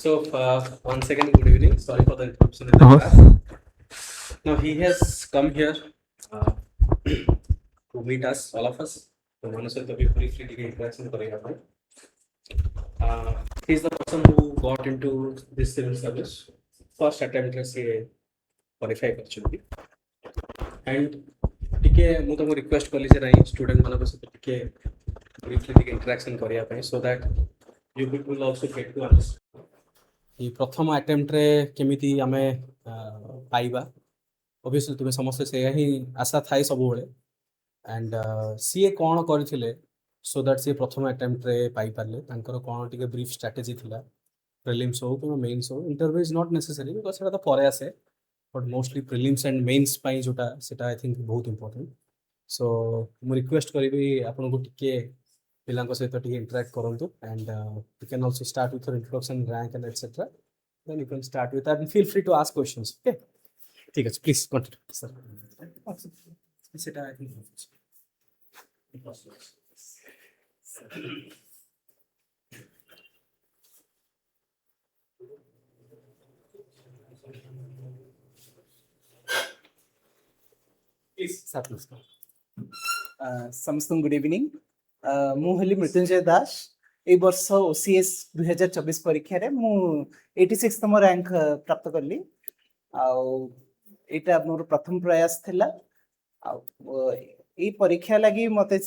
So, once again, good evening. Sorry for the interruption in the class. Now, he has come here uh, to meet us, all of us. तो मैंने सोचा भी briefly ଟିକେ introduction करेगा भाई. He's the person who got into this civil service. First attempt ରେ ସିଏ qualify କରିଛନ୍ତି. And ଟିକେ ମୁଁ ତମକୁ request କଲି ଯେ ନାଇଁ student ମାନଙ୍କ ସହିତ ଟିକେ briefly ଟିକେ interaction କରିବା ପାଇଁ so that you people will also get to understand. ये प्रथम अटेम्प्ट रे केमिति आमे पाइबा ऑब्वियसली तुमे समस्त से ही आशा थाई सब बेले एंड सीए कोन करथिले सो दैट सी प्रथम अटेम्प्ट रे पाई परले तांकर कोन टिके ब्रीफ स्ट्रेटजी थिला प्रीलिम्स हो कि मेंस हो interview is not necessary because सेटा तो परे आसे but mostly prelims and mains पई जोटा सेटा आई थिंक बहुत इंपोर्टेंट सो मु रिक्वेस्ट करबी आपन को टिके पिलांको सहित टिके इंटरैक्ट करंतु and you can also start with your introduction rank and etcetera then you can start with that and feel free to ask questions okay ठीक है प्लीज कंटिन्यू सर सेटा I think please sir please समस्त good evening मु हली मृत्युंजय दास ए वर्ष OCS 2024 परीक्षा रे मु 86तम रैंक प्राप्त करली एटा मोर प्रथम प्रयास थिला ए परीक्षा लगी मते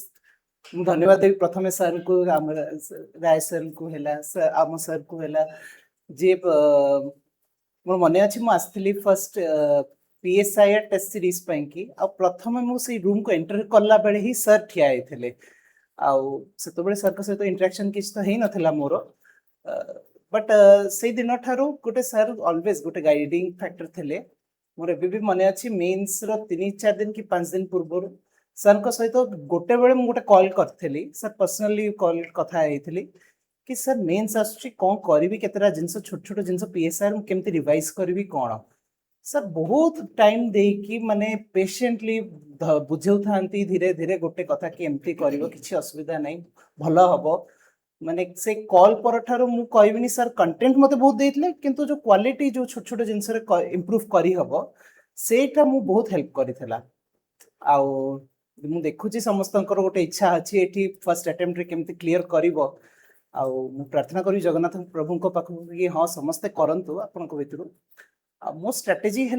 धन्यवाद देवी प्रथमे सर को राय सर को हैला आम सर को हैला जे मोर मने अछि मु आस्थली फर्स्ट पीएसआई टेस्ट सीरीज पई की आ प्रथमे मु से रूम को एंटर करला बेले ही सर ठिया आइथिले से बेले सर सहित इंटरेक्शन किछ तो हेई नथिला मोर बट से दिन ठारू गोटे सर ऑलवेज गोटे गाइडिंग फैक्टर थिले मोर एबे भी मने अछि मेंस रो 3-4 दिन की 5 दिन पूर्व सर को सहित गोटे बेले मु गोटे कॉल करथिली सर पर्सनली कॉल कथा आइथिली कि सर मेंस आसुची कोन करबी केतरा जिंस छोट छोट जिंस पीएसआर मु केमति रिवाइज करबी कोन सर बहुत टाइम दे कि माने पेशेंटली बुझाउ थांती धीरे धीरे गोटे कथा कि एमती करिवो किछि असुविधा नै भलो हबो माने से कॉल पर ठारो मु कहबिनी सर कंटेंट मते बहुत देइतले किंतु जो क्वालिटी जो छोट छोट जिंस रे इंप्रूव करी हबो सेटा मु बहुत हेल्प करिथला आ मु देखुची समस्तंकर गोटे इच्छा अछि एठी फर्स्ट अटेम्प्ट रे केमती क्लियर करिवो आ मु प्रार्थना करी जगन्नाथ प्रभु को पाखु कि हां समस्त करंतु आपन को भितरु मो स्ट्रेटेजी है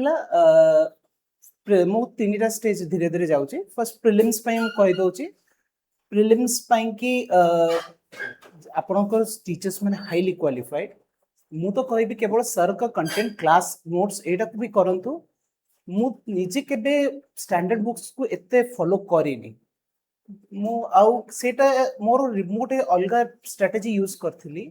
मु 3टा स्टेज धीरे धीरे जाऊँ फर्स्ट प्रिलिम्स कही दूसरी प्रिलिम्स कि आपणकर टीचर्स मैंने हाईली क्वालिफाइड मु तो कहि केवल सर का कंटेंट क्लास नोट्स एटा को भी करंतु मु निजे केबे स्टैंडर्ड बुक्स को एते फॉलो करिनी मु आउ सेटा मोर गोटे अलग स्ट्रेटेजी यूज करथिली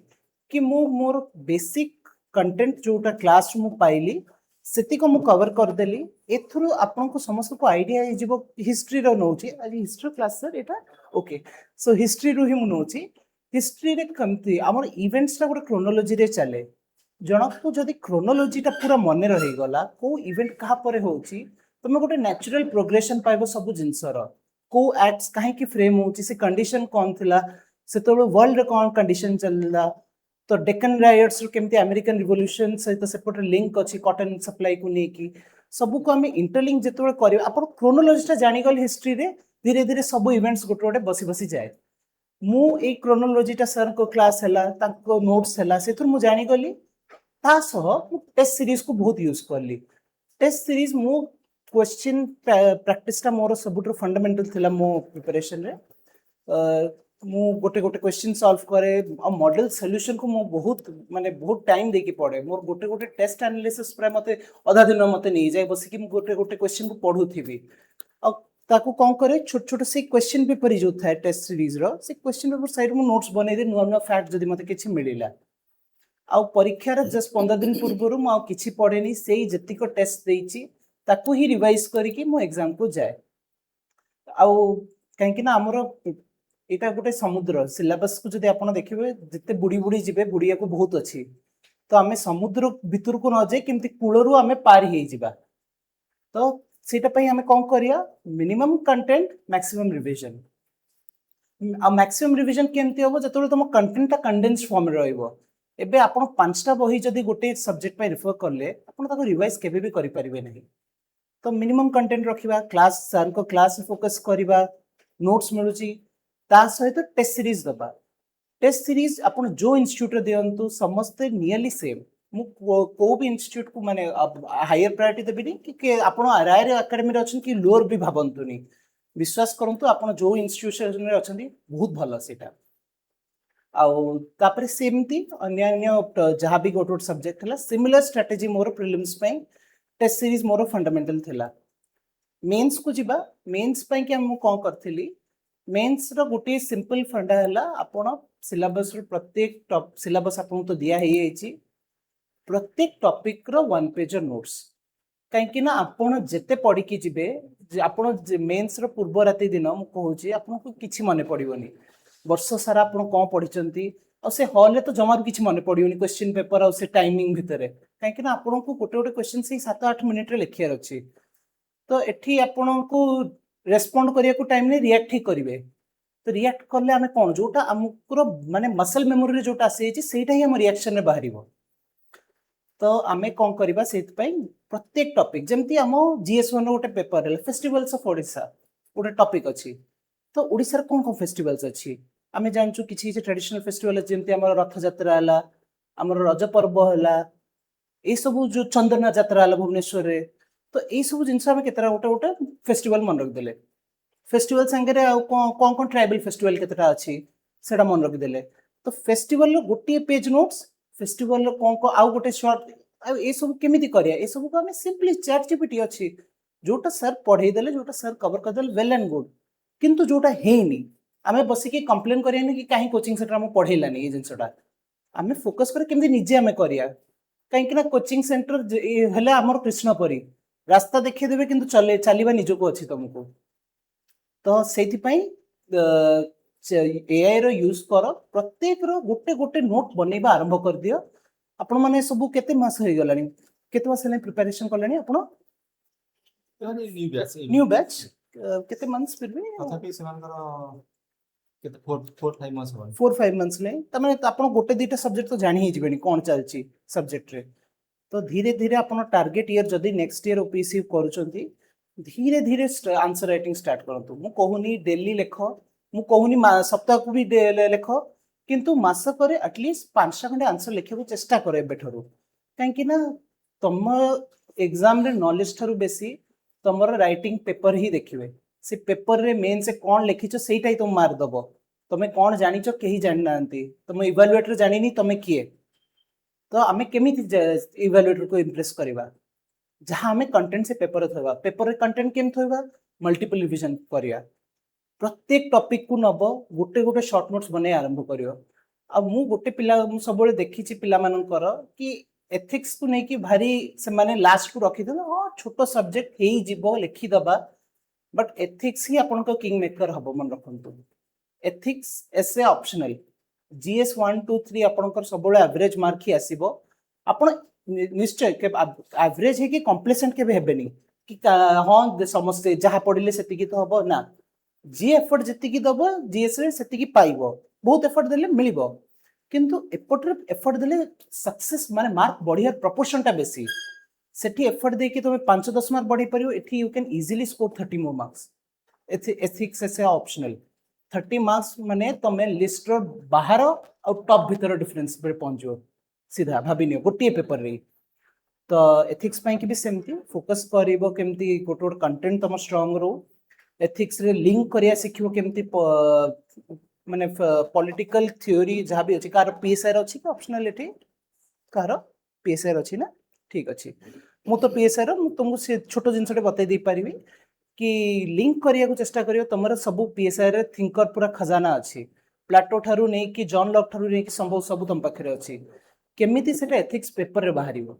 कि मु मोर बेसिक कंटेंट जोटा क्लास मु पाइली सेति को मु कवर कर देली एथुरु आपन को समस्त को आईडिया हे जिवो हिस्ट्री रो नोची आज हिस्ट्री क्लास सर एटा ओके सो हिस्ट्री रो ही मु नोची हिस्ट्री रे कमती हमर इवेंट्स रा गोटे क्रोनोलॉजी रे चले जनक को जदी क्रोनोलॉजी ता पूरा मने रही गला को इवेंट कहा परे होची तमे गोटे नेचुरल प्रोग्रेशन पाइबो सब जिंसर को एक्ट्स काहे की फ्रेम होची से कंडीशन कोन थिला से तो वर्ल्ड रे कोन कंडीशन चलला तो डेक्कन राइट्स केमती अमेरिकन रिवोल्यूशन सहित सेपट लिंक अच्छी कॉटन सप्लाई को लेकिन सब को आम इंटरलिंक जो कर क्रोनोलॉजी जानी गल हिस्ट्री रे धीरे धीरे सब इवेंट्स गोटे गोटे बसी बसी जाए मु ए क्रोनोलॉजीटा सर को क्लास है नोट्स है से मु जानी गली टेस्ट सीरीज को बहुत यूज करली टेस्ट सीरीज मु क्वेश्चन प्रैक्टिस मोर सब फंडामेंटल थिला मो प्रिपरेशन रे मु गोटे गोटे क्वेश्चन सॉल्व करे आ मॉडल सॉल्यूशन को मु बहुत माने बहुत टाइम दे के पड़े मोर गोटे गोटे टेस्ट एनालिसिस प्राय मते आधा दिन मते नहीं जाए बस कि मु गोटे गोटे क्वेश्चन को पढु थीबी आ ताको कोन करे छोट छोट से क्वेश्चन पेपर जो था टेस्ट सीरीज रो से क्वेश्चन पेपर साइड मु नोट्स बनै दे नुवा नुवा फैक्ट जदी मते किछि मिलिला आ परीक्षा रे जस्ट 15 दिन पूर्व मु आ किछि पढेनी सेही जति को टेस्ट देइछि ताको ही रिवाइज करी कि मु एग्जाम को जाए आ काहे कि ना हमरो एटा गोटे समुद्र सिलेबस को जदि आपण देखिबे जते बुडी बुडी जिबे बुडिया को बहुत अछि तो आमे समुद्र भितर को न जाय केमति कुळरू आमे पार हे जिबा तो सेटा पई आमे कोन करिया मिनिमम कंटेंट मैक्सिमम रिवीजन आ मैक्सिमम रिवीजन केमति होबो जतोले तुम कंटेंट ता कंडेंस्ड फॉर्म रे रहइबो ଏବେ ଆପଣ 5ଟା ବହି ଯଦି ଗୋଟେ ସब्जेक्ट ପାଇଁ ରେफर करले ଆପଣ ତାକୁ ରିଭାଇज केबे भी करि परिबे नहीं। तो मिनिमम कंटेंट रखिबा, क्लास सर को क्लास फोकस करिबा, नोट्स मिलुची ता सहित टेस्ट सीरीज दबा। टेस्ट सीरीज आपण जो इंस्टीट्यूट रे दियंतु समस्त नियरली सेम। मु को भी इंस्टीट्यूट को माने हायर प्रायोरिटी देबिनी कि आपण राय रे एकेडमी रे अछन कि लोअर भी भाबंतुनी। विश्वास करंतु आपण जो इंस्टीट्यूशन रे अछन बहुत भलो सेटा। आउ तापर सेमती अन्य जहाँ भी गोटे गोटे सब्जेक्ट थला सिमिलर स्ट्रेटजी मोर प्रिलिम्स पई टेस्ट सीरीज मोर फंडामेंटल थिला। मेंस को जिबा मेंस पई कि हम कोन करथिली मेंस रो गोटे सिंपल फंडा हला आपण सिलेबस रो प्रत्येक टॉप सिलेबस आपण तो दिया हेई एची प्रत्येक टॉपिक रो वन पेज नोट्स कहीं ना आपण जेते पढ़ी की जिबे आपण मेंस रो पूर्व राति दिन मु कहूची आपण को किछि मने पड़िबोनी वर्ष सारा आपण कोन पढ़िचंती और से हॉल रे तो जमा किछि मने पड़ियोनी क्वेश्चन पेपर और से टाइमिंग भितरे कहीं ना आपण को गोटे गोटे क्वेश्चन से 7-8 मिनिट रे लिखियार अछि। तो एठी आपण को रेस्पोंड करिया को टाइम ने रिएक्ट ही करिवे। तो रिएक्ट करले हमें कोन जोटा हमकुरो माने मसल मेमोरी रे जोटा आसी छि सेटा ही हम रिएक्शन रे बाहरिबो। तो आमे कोन करबा सेत पई प्रत्येक टॉपिक जेमती हम जीएस1 गोटे पेपर रे फेस्टिवल्स ऑफ ओडिसा गोटे टॉपिक अछि। तो ओडिसा रे कोन फेस्टिवल्स अछि आमे जानचु किछि ट्रेडिशनल फेस्टिवल जेमती हमर रथ यात्रा हला हमर रज पर्व हला ए सब जो चंदना यात्रा हला भुवनेश्वर रे। तो ए सब जिंस हम केतरा गोटे गोटे फेस्टिवल मन रख देले फेस्टिवल संगे रे कोन कोन ट्राइबल फेस्टिवल केतरा अछि सेडा मन रख देले। तो फेस्टिवल रो गोटे पेज नोट्स फेस्टिवल रो कोन को आउ गोटे शॉर्ट आ ए सब केमिति करिया ए सब को हमें सिंपली चैट जीपीटी अछि जोटा सर पढै देले जोटा सर कवर कर देले वेल एंड गुड। किंतु जोटा हेनी आमे बसी के कंप्लेन करियानी कि काहे कोचिंग सेंटर हम पढैलानी ए जिंसटा आमे फोकस करे केमिति निजे आमे करिया काहे कि ना कोचिंग सेंटर हेले हमर कृष्णपरी रास्ता देखै देबे किंतु चले चलीबा निजो को अछि तुमको। तो सेति पई एआई रो यूज कर प्रत्येक रो गोटे गोटे नोट बनेबा आरंभ कर दियो। आपण माने सब केते मास होई गलानी केते मास ले प्रिपरेशन करलानी आपण न्यू बैच केते मंथ्स फिर भी तथापि सेमानकर केते 4-5 मास होबा 4-5 मंथ्स ले तमे आपण गोटे दीटा सब्जेक्ट तो जानि ही जिबेनी कोन चलची सब्जेक्ट रे। तो धीरे धीरे आपण टारगेट ईयर जदी नेक्स्ट ईयर ओपीसी करूचंती धीरे धीरे आंसर राइटिंग स्टार्ट करंतु। मु कहूनी डेली लेखो मु कहूनी सप्ताह को भी लेखो किंतु मास करे एटलीस्ट 5टा खंडे आंसर लिखिबो चेष्टा करे बेठरो काहे कि ना तम एग्जाम रे नॉलेज थारु बेसी तमर राइटिंग पेपर ही देखिबे से पेपर रे मेन से कोन लिखिचो सेटा ही तुम मार दबो तमे कोन जानिचो केही जानि नांती तमे इवैल्यूएटर जानिनी तमे किए। तो आमे केमिति इवैल्यूएटर को इंप्रेस करबा जहां हमें कंटेंट से पेपर थोबा पेपर रे कंटेंट केम थोबा मल्टीपल रिवीजन करिया प्रत्येक टॉपिक को नबो गोटे गोटे शॉर्ट नोट्स बने आरंभ करियो। आ मु गोटे पिला मु सबले देखिछि पिला मानकर कि एथिक्स को नै कि भारी से माने लास्ट को रखि देला हां छोटो सब्जेक्ट हेई जिवो लिखि दबा बट एथिक्स ही आपन को किंग मेकर हबो मन रखंतु। एथिक्स एसे ऑप्शनल जीएस 1 2 3 आपनकर सबले एवरेज मार्क ही आसीबो आपण निश्चय के एवरेज है कि कॉम्प्लेसेंट के हेबेनी कि हां समस्त जहां पढिले सेति की तो हबो ना जी एफर्ट जति की दबो जीएस रे सेति की पाइबो बहुत एफर्ट देले मिलिबो किंतु एफर्ट रे एफर्ट देले सक्सेस माने मार्क बढ़िया प्रोपोर्शन टा बेसी सेठी एफर्ट दे कि तुम 5-10 मार्क बढ़ी परियो एठी you can easily score 30 more marks. Ethics से ऑप्शनल 30 मार्क्स माने तमे लिस्ट रो बाहर और टॉप भीतर डिफरेंस पे पहुंचो सीधा भाबिनियो गोटे पेपर रे। तो एथिक्स पई कि भी सेमती फोकस करिवो केमती गोटे गोटे कंटेंट तम स्ट्रांग रो एथिक्स रे लिंक करिया सिखिवो केमती माने पॉलिटिकल थ्योरी जहाँ भी अछि कार पीएसआर अछि कि ऑप्शनल एठी कार पीएसआर अछि ना ठीक अछि मु तो पीएसआर मु तुमको से छोटो जिनसटे बतै दी परिबी कि लिंक करिया को चेष्टा करियो तमरा सब पीएसआर रे थिंकर पूरा खजाना अछि प्लाटो ठारू नै कि जॉन लॉक ठारू नै कि संभव सब तम पाखरे अछि केमिति सेटा एथिक्स पेपर रे बाहरिबो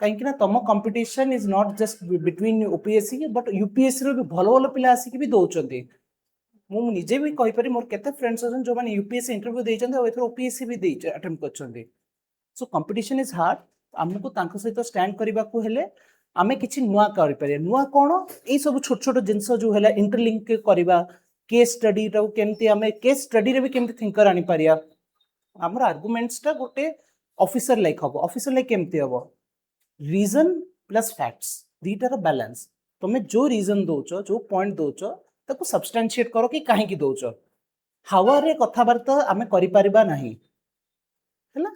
काहे कि ना तम competition is not just between OPSC but UPSC रो भी भलो भलो पिला आसी कि भी दोउचंती। मु निजे भी कहि पारि मोर केते फ्रेंड्स अछन जो माने यूपीएससी इंटरव्यू देइचंती और एथरो ओपीएससी भी देइ अटेम्प्ट करचंती। सो कंपटीशन इज हार्ड हमको तांको सहित स्टैंड करबा को हेले आमे किछि नुवा करि पारे नुवा कोन ए सब छोट छोट जिंस जो हेला इंटरलिंक करबा केस स्टडी रो केमती आमे केस स्टडी रे भी केमती थिंकर आनी पारिया हमर आर्गुमेंट्स टा गोटे ऑफिसर लाइक हबो ऑफिसर लाइक केमती हबो रीजन प्लस फैक्ट्स दीटार बैलेंस तुम जो रीजन दौच जो पॉइंट दौच ताको सब्सटेंशिएट करो कि काहे की दौच हावा रे कथाबार्ता आमे करि परिबा नाही हैला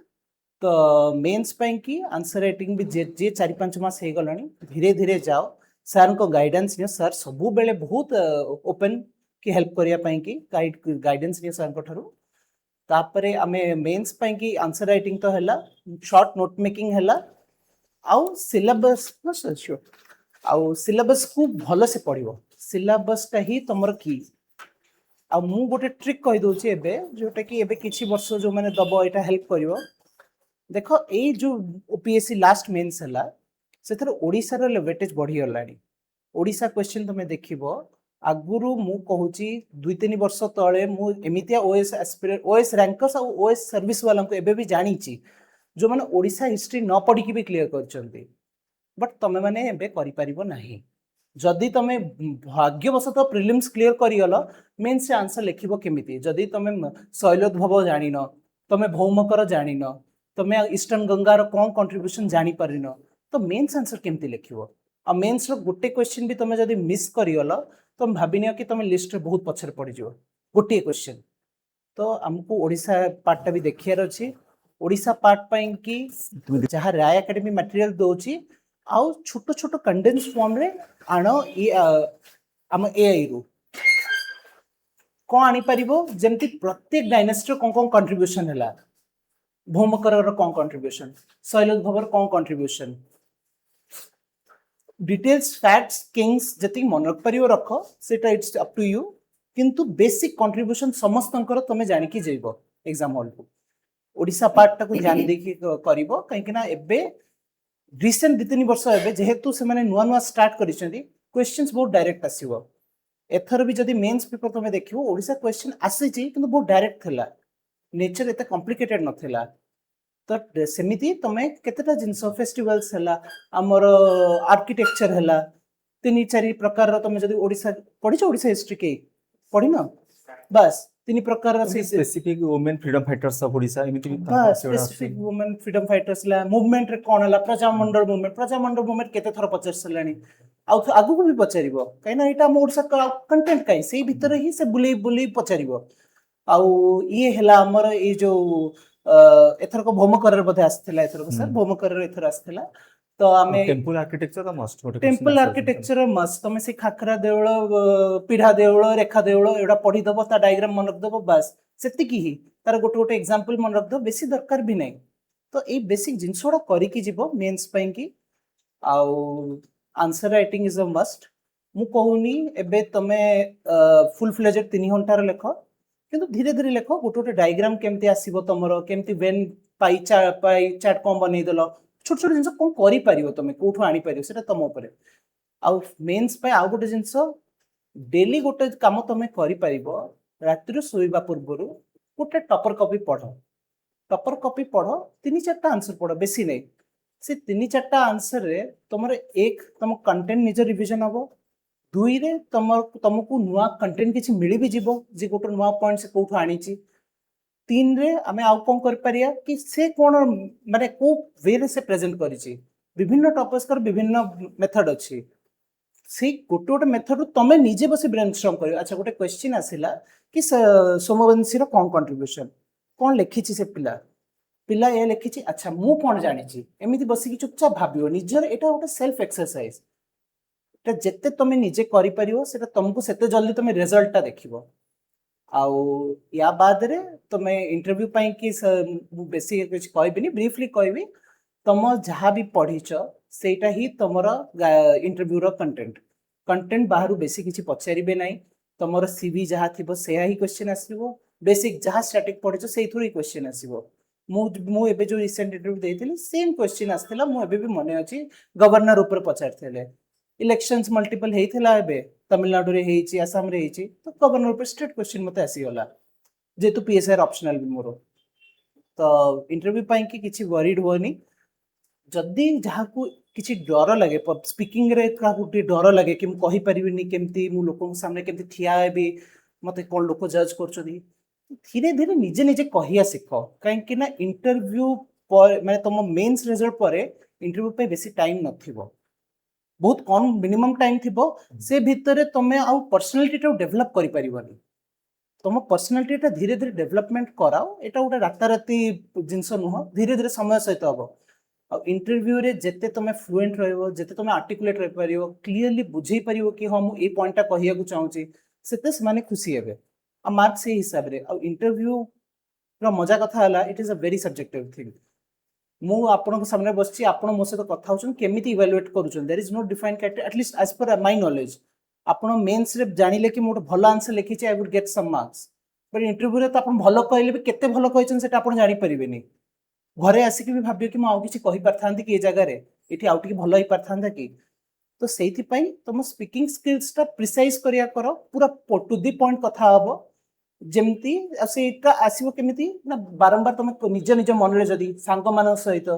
तो मेंस ପାଇଁ କି आंसर राइटिंग भी जे 4-5 मास हे गलानी धीरे धीरे जाओ सर को गाइडेंस नियो सर सब बेले बहुत ओपन की हेल्प करिया ପାଇଁ की गाइडेंस नियो सर को ठारू तापरे आमे मेंस ପାଇଁ की आंसर राइटिंग तो हैला शॉर्ट नोट मेकिंग हैला आउ सिलेबस आउ सिलेबस को भलो से पढ़िबो सिलेबस टा ही तमर की आ मु गोटे ट्रिक कहि दउची एबे जोटा कि एबे किछि वर्ष जो माने दबो एटा हेल्प करिवो देखो ए जो ओपीएससी लास्ट मेंस हला सेथर ओडिसा रो वेटेज बढ़ी गलानी ओडिसा क्वेश्चन तुमे देखिबो आगुरु मु कहूची 2-3 वर्ष तळे मु एमितिया ओएस एस्पिरेंट ओएस रैंकर्स आ ओएस सर्विस वाला को एबे भी जानिची जो माने ओडिसा हिस्ट्री न पढ़ी की भी क्लियर करचंती बट तमे माने एबे करि परिबो नाही जदि तमे भाग्यवशतः प्रिलिम्स क्लियर करिगल मेंस से आंसर लिखिबो केमिति जदि तमे शैलोद्भव जानिनो तमे भौमकर जानिनो तमे ईस्टर्न गंगार कौन कंट्रीब्यूशन जानी परिनो तो मेंस आंसर केमिति लिखिबो आ मेंस रो गोटे क्वेश्चन भी तमे जदि मिस करिगल तुम भाबिनियो कि तमे लिस्ट रे बहुत पछर पड़ी जिवो गोटे क्वेश्चन तो हमको ओडिसा पार्ट टा भी देखियार अछि ओडिसा पार्ट पई कि जहाँ राय एकेडमी मटेरियल दोची आउ छोट छोट कंडेंस फॉर्म रे आनो आम एआई रु कौन आनी परिबो जेमति प्रत्येक डायनेस्टी रो कोन कंट्रीब्यूशन हैला भौमकर रो कोन कंट्रीब्यूशन शैलोद्भव रो कोन कंट्रीब्यूशन डिटेल्स फैक्ट्स किंग्स जति मन रख परिबो रखो सेटा इट्स अप टू यू किंतु बेसिक कंट्रीब्यूशन समस्तंकर तमे जानि कि जेबो एग्जाम हॉल को ओडिसा पार्ट टाको ध्यान देखि करिवो काहे कि ना एबे रिसेंट 2-3 वर्ष एबे जेहेतु से माने नुआ नुआ स्टार्ट करिसेंती क्वेश्चंस बहुत डायरेक्ट आसीबो एथर भी जदि मेंस पेपर तमे देखिबो ओडिसा क्वेश्चन आसीची किंतु बहुत डायरेक्ट थिला नेचर एते कॉम्प्लिकेटेड नथिला तो सेमिति तमे केतेटा जिंस फेस्टिवल्स हला हमर आर्किटेक्चर हला 3-4 प्रकार रो तमे जदि ओडिसा पढिछ ओडिसा हिस्ट्री के पढि न बस 3 प्रकार से specific women freedom fighters of Odisha एमिति बस स्पेसिफिक वुमेन फ्रीडम फाइटर्स ला मूवमेंट रे कोन हला प्रजामंडल मूवमेंट केते थर पचरसलानी आगु को भी पचारिबो काइना एटा मोर से कंटेंट काई सेही भीतर ही से बुले बुले पचारिबो आउ ये हला हमर ए जो एथर को भौमकर बधे आस्थला एथर को सर भौमकर एथर आस्थला तो आमे टेंपल आर्किटेक्चर का मस्ट टेंपल आर्किटेक्चर मस्त तमे से खाखरा देवळ पीढ़ा देवळ रेखा देवळ एडा पढी दबो ता डायग्राम मन रख दबो बस सेति की ही तार गोटे गोटे एग्जांपल मन रख दो बेसी दरकार भी नहीं तो ए बेसिक जिंसोडा करी की जीवो मेंस पई की आउ answer writing is a must मु कहूनी एबे तमे फुल फ्लेजेड 3 घंटा रे लेखो किंतु धीरे धीरे लेखो गोटे गोटे डायग्राम केमती आसीबो तमरो केमती वेन पाई चार्ट कोन बनै देलो छोट छोट जिंस कोन करि परियो तमे कोठो आनी परियो सेटा तम ऊपर आउ मेंस पे आउ गोटे जिंस डेली गोटे काम तमे करि परिबो रात्रि सोइबा पूर्वरु गोटे टॉपर कॉपी पढ़ो 3-4टा आंसर पढ़ो बेसी नहीं से 3-4टा आंसर रे तमरे एक तम कंटेंट निज रिवीजन हबो 2 रे तुमको नुआ कंटेंट किछि मिली भी जीवो जे गोटे नुआ पॉइंट से कोठो आनी छी 3 रे आमे आउ कोन कर परिया कि से कोन माने को वे रे से प्रेजेंट करि छी विभिन्न टॉपर्स कर विभिन्न मेथड अछि से गोटे गोटे मेथड तमे निजे बसे ब्रेनस्टॉर्म करियो अच्छा गोटे क्वेश्चन आसिला कि सोमवंशी रो कोन कंट्रीब्यूशन कोन लिखि छी से पिला ये लिखि छी अच्छा मु कोन जानि छी एमिति बसी कि चुपचाप भाबियो निजर एटा गोटे सेल्फ एक्सरसाइज एटा जत्ते तमे निजे करि परियो सेटा तुमको सेते जल्दी तमे रिजल्ट ता देखिबो आउ या बाद रे तमे इंटरव्यू पई कि बेसी कुछ कहबिनी ब्रीफली कहबी तम जहाँ भी पढ़ीच सेटा ही तमरा इंटरव्यू रो कंटेंट बाहर बेसी किछि पचारिबे नाही तमर सीवी जहाँ थिबो सेहा ही क्वेश्चन आसीबो बेसिक जहाँ स्टैटिक पढ़ीच सेही थ्रू ही क्वेश्चन आसीबो मु एबे जो रिसेंट इंटरव्यू देइथिली सेम क्वेश्चन आस्थिला मु एबे भी मने अछि गवर्नर ऊपर पचारथिले इलेक्शंस मल्टीपल हेइथिला एबे तमिलनाडु रे हेइची असम रे हेइची तो गवर्नर ऊपर स्ट्रेट क्वेश्चन मते आसी गला जेतु पीएसआर ऑप्शनल भी मोर तो इंटरव्यू पई कि किछि वरीड होनी जदि जहाँ को किछि डर लगे स्पीकिंग रे का गुटी डर लगे कि मु कहि परिबिनी केमती मु लोक सामने केमती ठिया हेबी मते कोन लोक जज करछोदी धीरे धीरे निजे निजे कहिया शिख कहीं ना इंटरव्यू माने तुम मेंस रिजल्ट पर इंटरव्यू पे बेसी टाइम नथिबो बहुत कम मिनिमम टाइम थिबो से भितर तुम आउ पर्सनालिटी डेवलप करि परिबनी तुम पर्सनालिटी धीरे धीरे डेवलपमेंट कराओ एटा गोटे राताराती जिनस नुह धीरे धीरे समय सहित हम आ इंटरव्यू रे जेते तुम फ्लुएंट रहबो जेते तुम आर्टिकुलेट रह परिबो क्लियरली बुझेई परिबो कि हम ए पॉइंटटा कहिया को चाहूची सेते माने खुशी हेबे आ मार्क से हिसाब रे आ इंटरव्यू रो मजा कथा हला it is a very subjective thing मु आपन सामने बसची आपन मो सहित कथा होछन केमिति इवैल्यूएट करूछन there is no defined criteria at least as per my knowledge आपन मेंस रे जानिले कि मोट भलो आंसर लिखिचे I would get some marks but interview रे तो आपन भलो कहले भी केते भलो कहछन सेटा आपन जानि परिबेनी घरे आसिक भी भाबियो कि मु आउ किछि कहि परथांती कि ए जगह रे एठी आउ टिके भलो ही परथांता कि तो सेति पई तुम स्पीकिंग स्किल्स ता प्रिसाइज करिया करो पूरा टू दी पॉइंट कथा हबो जेमती सेटा आसीबो केमिति ना बारंबार तुम निज निज मन रे जदी सांग मान सहित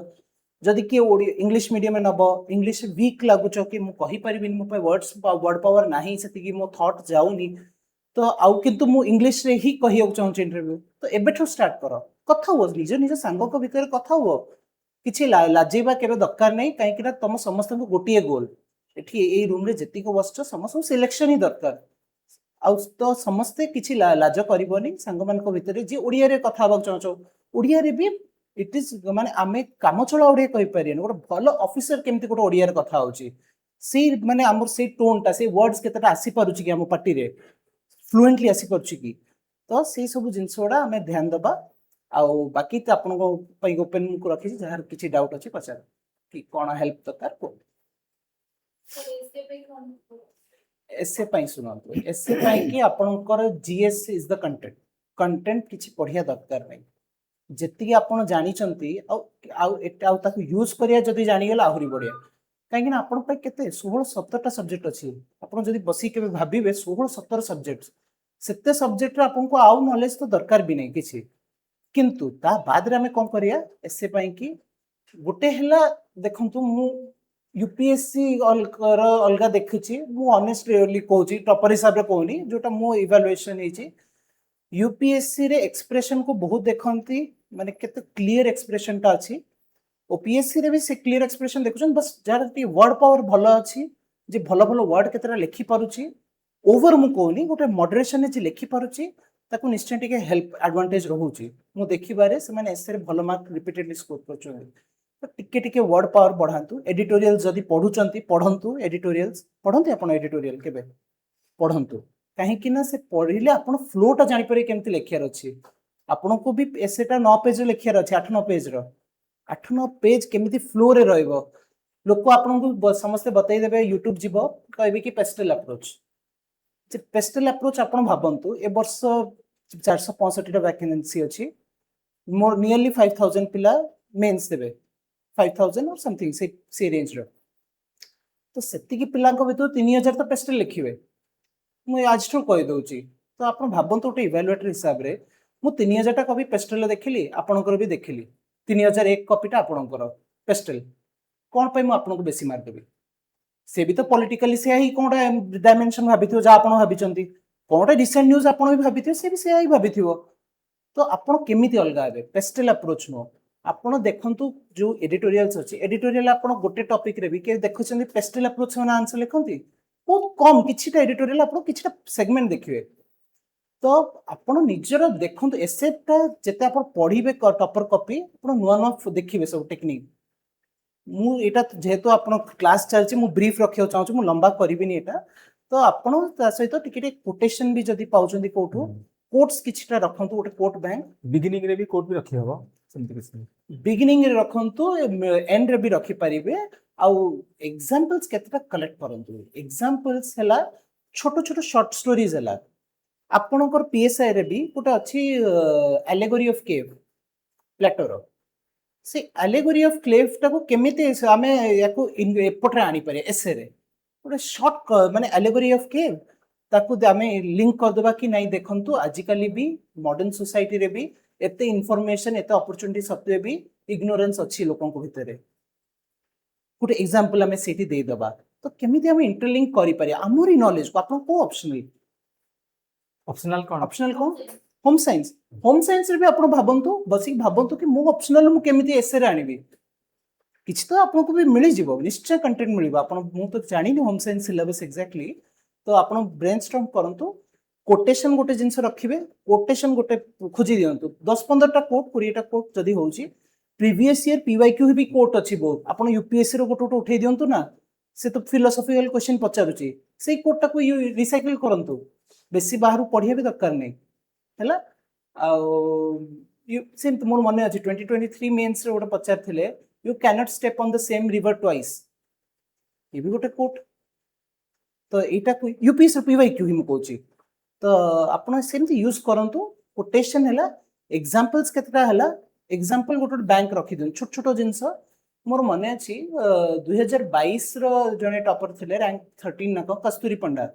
जदि कि इंग्लिश मीडियम में नब इंग्लिश वीक लागुच कि मु कहि परिबिन मो पे वर्ड पावर नाही सेति कि मो थॉट जाउनी तो आउ किंतु मु इंग्लिश रे ही कहियो चाहूँ इंटरव्यू तो एबेठो स्टार्ट करो कथा हो निज निज सांग को भीतर कथा हो किछि लाजेबा केबे दरकार नै काहे कि ना तुम समस्त को गोटिए गोल एठी ए रूम रे जति को बसछ समस्त सिलेक्शन ही दरकार आउ तो समस्ते किछि लाज करबोनी सांग मान को भीतर जे ओडिया रे कथा हबक चाहछो ओडिया रे भी इट इज माने आमे काम चला ओडिया कहि परियन गोटे भलो ऑफिसर केमति गोटे ओडिया रे कथा होची से माने हमर से टोन ता से वर्ड्स केतटा आसी पारुची कि हम पार्टी रे फ्लुएंटली आसी पारुची कि तो से सब जिंसोडा हमें ध्यान दबा आउ बाकी तो आपन को पई ओपन को रखी जहार किछि डाउट अछि पचार कि कोन हेल्प दरकार को एसे पाई सुनंतु एसे पाई कि आपनकर GS is the content content किछि पढिया दरकार नै जेति आपण जानि चंती आउ ताकू यूज करिया जदी जानि गेला आहुरी बढ़िया काहे कि आपण पे केते 16 17 टा सब्जेक्ट अछि आपण जदी बसी के भाबिबे 16 17 सब्जेक्ट सेते सब्जेक्ट रे आपण को आउ नॉलेज तो दरकार भी नै किछि किंतु ता बाद रे हमें कोन करिया एसे पाई कि गोटे हला देखंतु मु यूपीएससी अलगा देखिछि मु ऑनेस्टली कहूची टॉपर हिसाब रे कहूनी जोटा मो इवैल्यूएशन हेछि यूपीएससी रे एक्सप्रेशन को बहुत देखंती माने केते क्लियर एक्सप्रेशन ता अछि ओपीएससी रे भी से क्लियर एक्सप्रेशन देखुछन बस जार ती वर्ड पावर भलो अछि जे भलो भलो वर्ड केतेरा लिखि पारुची ओवर मु कहूनी गोटे मॉडरेशन जे लिखि पारुची ताको निश्चय टिके हेल्प एडवांटेज रहउची मु देखि बारे से माने एसरे भलो मार्क रिपीटेडली स्कोर करछन तो टिके टिके वर्ड पावर बढ़ांतु एडिटोरियल जदी पढुचंती पढंतु एडिटोरियल्स पढंती आपण एडिटोरियल केबे पढंतु काहे कि ना से पढिले आपण फ्लोटा जानि परे केमति लेखियार अछि आपण को भी एसेटा 9 पेज रे लेखियार अछि 8 9 पेज रो 8 9 पेज केमिति फ्लो रे रहइबो लोक आपण को समस्त बताई देबे यूट्यूब जीवो कहबे कि पेस्टल अप्रोच जे पेस्टल अप्रोच आपण भाबंतु ए वर्ष 465 टा वैकेंसी अछि मोर नियरली 5000 पिला मेंस देबे 5000 और समथिंग से रेंज रो तो सेति की पिला को भीतर 3000 तो पेस्टल लिखिबे मु आज ठो कहि दउची तो आपण भाबंतु ओटे इवैल्यूएटर हिसाब रे मु 3000 टा कॉपी पेस्टल देखिली आपनकर भी देखिली 3001 कॉपीटा आपनकर पेस्टल कोन पय मु आपनको बेसी मार देबी से भी तो पॉलिटिकली से ही कोनटा डायमेंशन भाबिथियो जा आपण भाबिचंती कोनटा रिसेंट न्यूज़ आपण भी भाबिथियो से भी से ही भाबिथियो तो आपण केमिति अलगा हेबे पेस्टल अप्रोच नो आपण देखंतु जो एडिटोरियल्स अछि एडिटोरियल आपण गोटे टॉपिक रे भी के देखुचंती पेस्टल अप्रोच में आंसर लिखंती बहुत कम किछिटा एडिटोरियल आपण किछिटा सेगमेंट देखिबे तो आपण निजर देखंतु एसेटा जेते आपण पढिबे टॉपर कॉपी आपण नुवा नुवा देखिबे सब टेक्निक मु एटा जेहेतु आपण क्लास चलछि मु ब्रीफ रखियो चाहछु मु लंबा करबिनी एटा तो आपण ता सहित टिके टिके कोटेशन भी जदी पाउचंदी कोठु कोट्स किछिटा रखंतु गोटे कोट बैंक बिगिनिंग रे भी कोट भी रखी हबो सेमति किछ बिगिनिंग रे रखंतु एंड रे भी रखि परिबे आउ एग्जांपल्स केतटा कलेक्ट करंतु एग्जांपल्स हला छोटो छोटो शॉर्ट स्टोरीज हला आपणकर पीएसआई रे भी गोटे अछि एलेगोरी ऑफ केव प्लेटोर से एलेगोरी ऑफ क्लेव टाको केमिति आमे याको एपटरे आनी पारे एसे रे गोटे शॉर्ट माने एलेगोरी ऑफ केव ताकू आमे लिंक कर देबा कि नहीं देखंतु आजिकली भी मॉडर्न सोसाइटी रे भी एते इन्फॉर्मेशन एते अपॉर्चुनिटी सत्वे भी इग्नोरेंस अछि लोकन को भितरे गोटे एग्जांपल आमे सेठी दे दबा तो केमिति आमे इंटरलिंक करि पारे हमरी नॉलेज को आपन को ऑप्शनल ऑप्शनल कोन ऑप्शनल कोन होम साइंस रे भी आपण भाबंतु बसिक भाबंतु कि मो ऑप्शनल मु केमिति एसे रे आनिबी किछ तो आपनको भी मिली जीवो निश्चय कंटेंट मिलिबो आपण मु तो जानि होम साइंस सिलेबस एग्जैक्टली तो आपण ब्रेनस्टॉर्म करंतु कोटेशन गोटे जिंस रखिबे कोटेशन गोटे खोजी दियंतु 10-15 टा कोट 20 टा कोट जदी होउची प्रीवियस ईयर पीवाईक्यू भी कोट अछि बहुत आपण यूपीएससी रो गोटे उठे दियंतु ना से तो फिलोसॉफिकल क्वेश्चन पचारुची सेई कोट टाको रिसाइकल करंतु बेसी बाहरु पढिया भी दरकार नै हैला आ सेम मोर मने अछि 2023 मेंस रे गोटे पचारथिले you can not step on the same river twice ये भी गोटे कोट तो एटा को यूपीएससी पीवाईक्यू ही म कहूची तो आपण सेमति यूज करंतु कोटेशन हैला एग्जांपल्स केतटा हैला एग्जांपल गोटे बैंक रखि दिन छोट छोट जिंस मोर मने अछि 2022 रो जने टॉपर थिले रैंक 13 ना कस्तूरी पंडा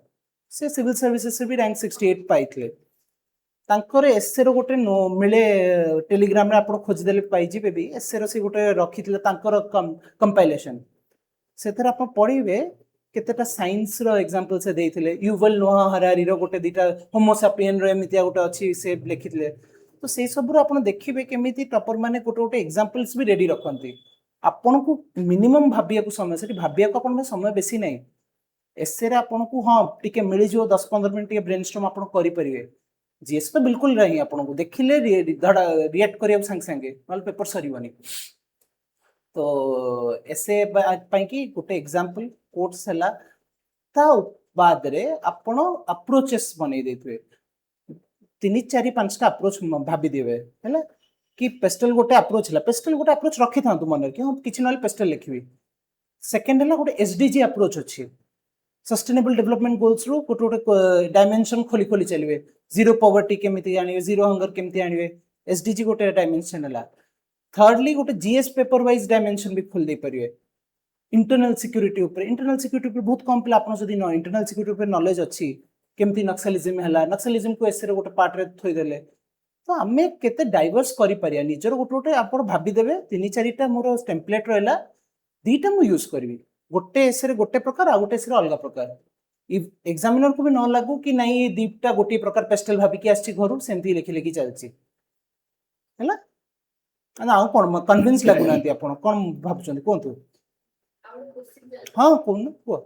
से सिविल सर्विसेस रे भी रैंक 68 पाइथिले तांकर एसए रो गोटे नो मिले टेलीग्राम रे आपण खोज देले पाइ जिबे भी एसए रो से गोटे रखिथिले तांकर कंपाइलेशन सेथरा आपण पढिबे केतेटा साइंस रो एग्जांपल से देइथिले युवल नोहा हरारी रो गोटे दिटा होमो सैपियन रो एमितिया गोटे अछि से लिखिथिले तो से सब रो आपण देखिबे केमिति टॉपर माने गोटे गोटे एग्जांपल्स भी रेडी रखंती आपण को मिनिमम भाबिया को समय से भाबिया को आपण समय बेसी नै एसए रे आपण को हां टिके मिली जो 10-15 मिनिट टिके ब्रेनस्टॉर्म आपण करि परिबे जीएस तो बिल्कुल नहीं आपण को देखिले रिएक्ट करिया संग संगे माल पेपर सरीबनी तो एसए पई की गोटे एग्जांपल कोट्स हला ता बाद रे आपण अप्रोचेस बनै देथबे 3-4-5 टा अप्रोच भाबी देबे हैला कि पेस्टल गोटे अप्रोच रखि थांतु मन कि हम किछ नले पेस्टल लिखबी सेकंड हला गोटे एसडीजी अप्रोच अछि सस्टेनेबल डेवलपमेंट गोल्स रो गोटे गोटे डायमेंशन खोली खोली चलिबे जीरो पॉवर्टी केमिति आनिबे जीरो हंगर केमिति आनिबे एसडीजी गोटे डायमेंशन हला थर्डली गोटे जीएस पेपर वाइज डायमेंशन भी खोल दे परिबे इंटरनल सिक्योरिटी ऊपर बहुत कम पिला आपण जदी न इंटरनल सिक्योरिटी ऊपर नॉलेज अछि केमिति नक्सलिज्म हला नक्सलिज्म को एसरे गोटे पार्ट रे थोइ देले तो आमे केते डाइवर्स करि परिया निजर गोटे गोटे आपण भाबी देबे 3-4 टा मोर टेम्पलेट रहला दीटा मु यूज करबी गोटे एसरे गोटे प्रकार आ गोटे एसरे अलग प्रकार एग्जामिनर को भी न लागू कि नहीं दीटा गोटे प्रकार पेस्टल भाबी कि आछि घरु सेमति लिखि लिखि चलछि हैला आ कोन कन्विंस लागु नांती आपण कोन भाबछन कोंतु हां कोन को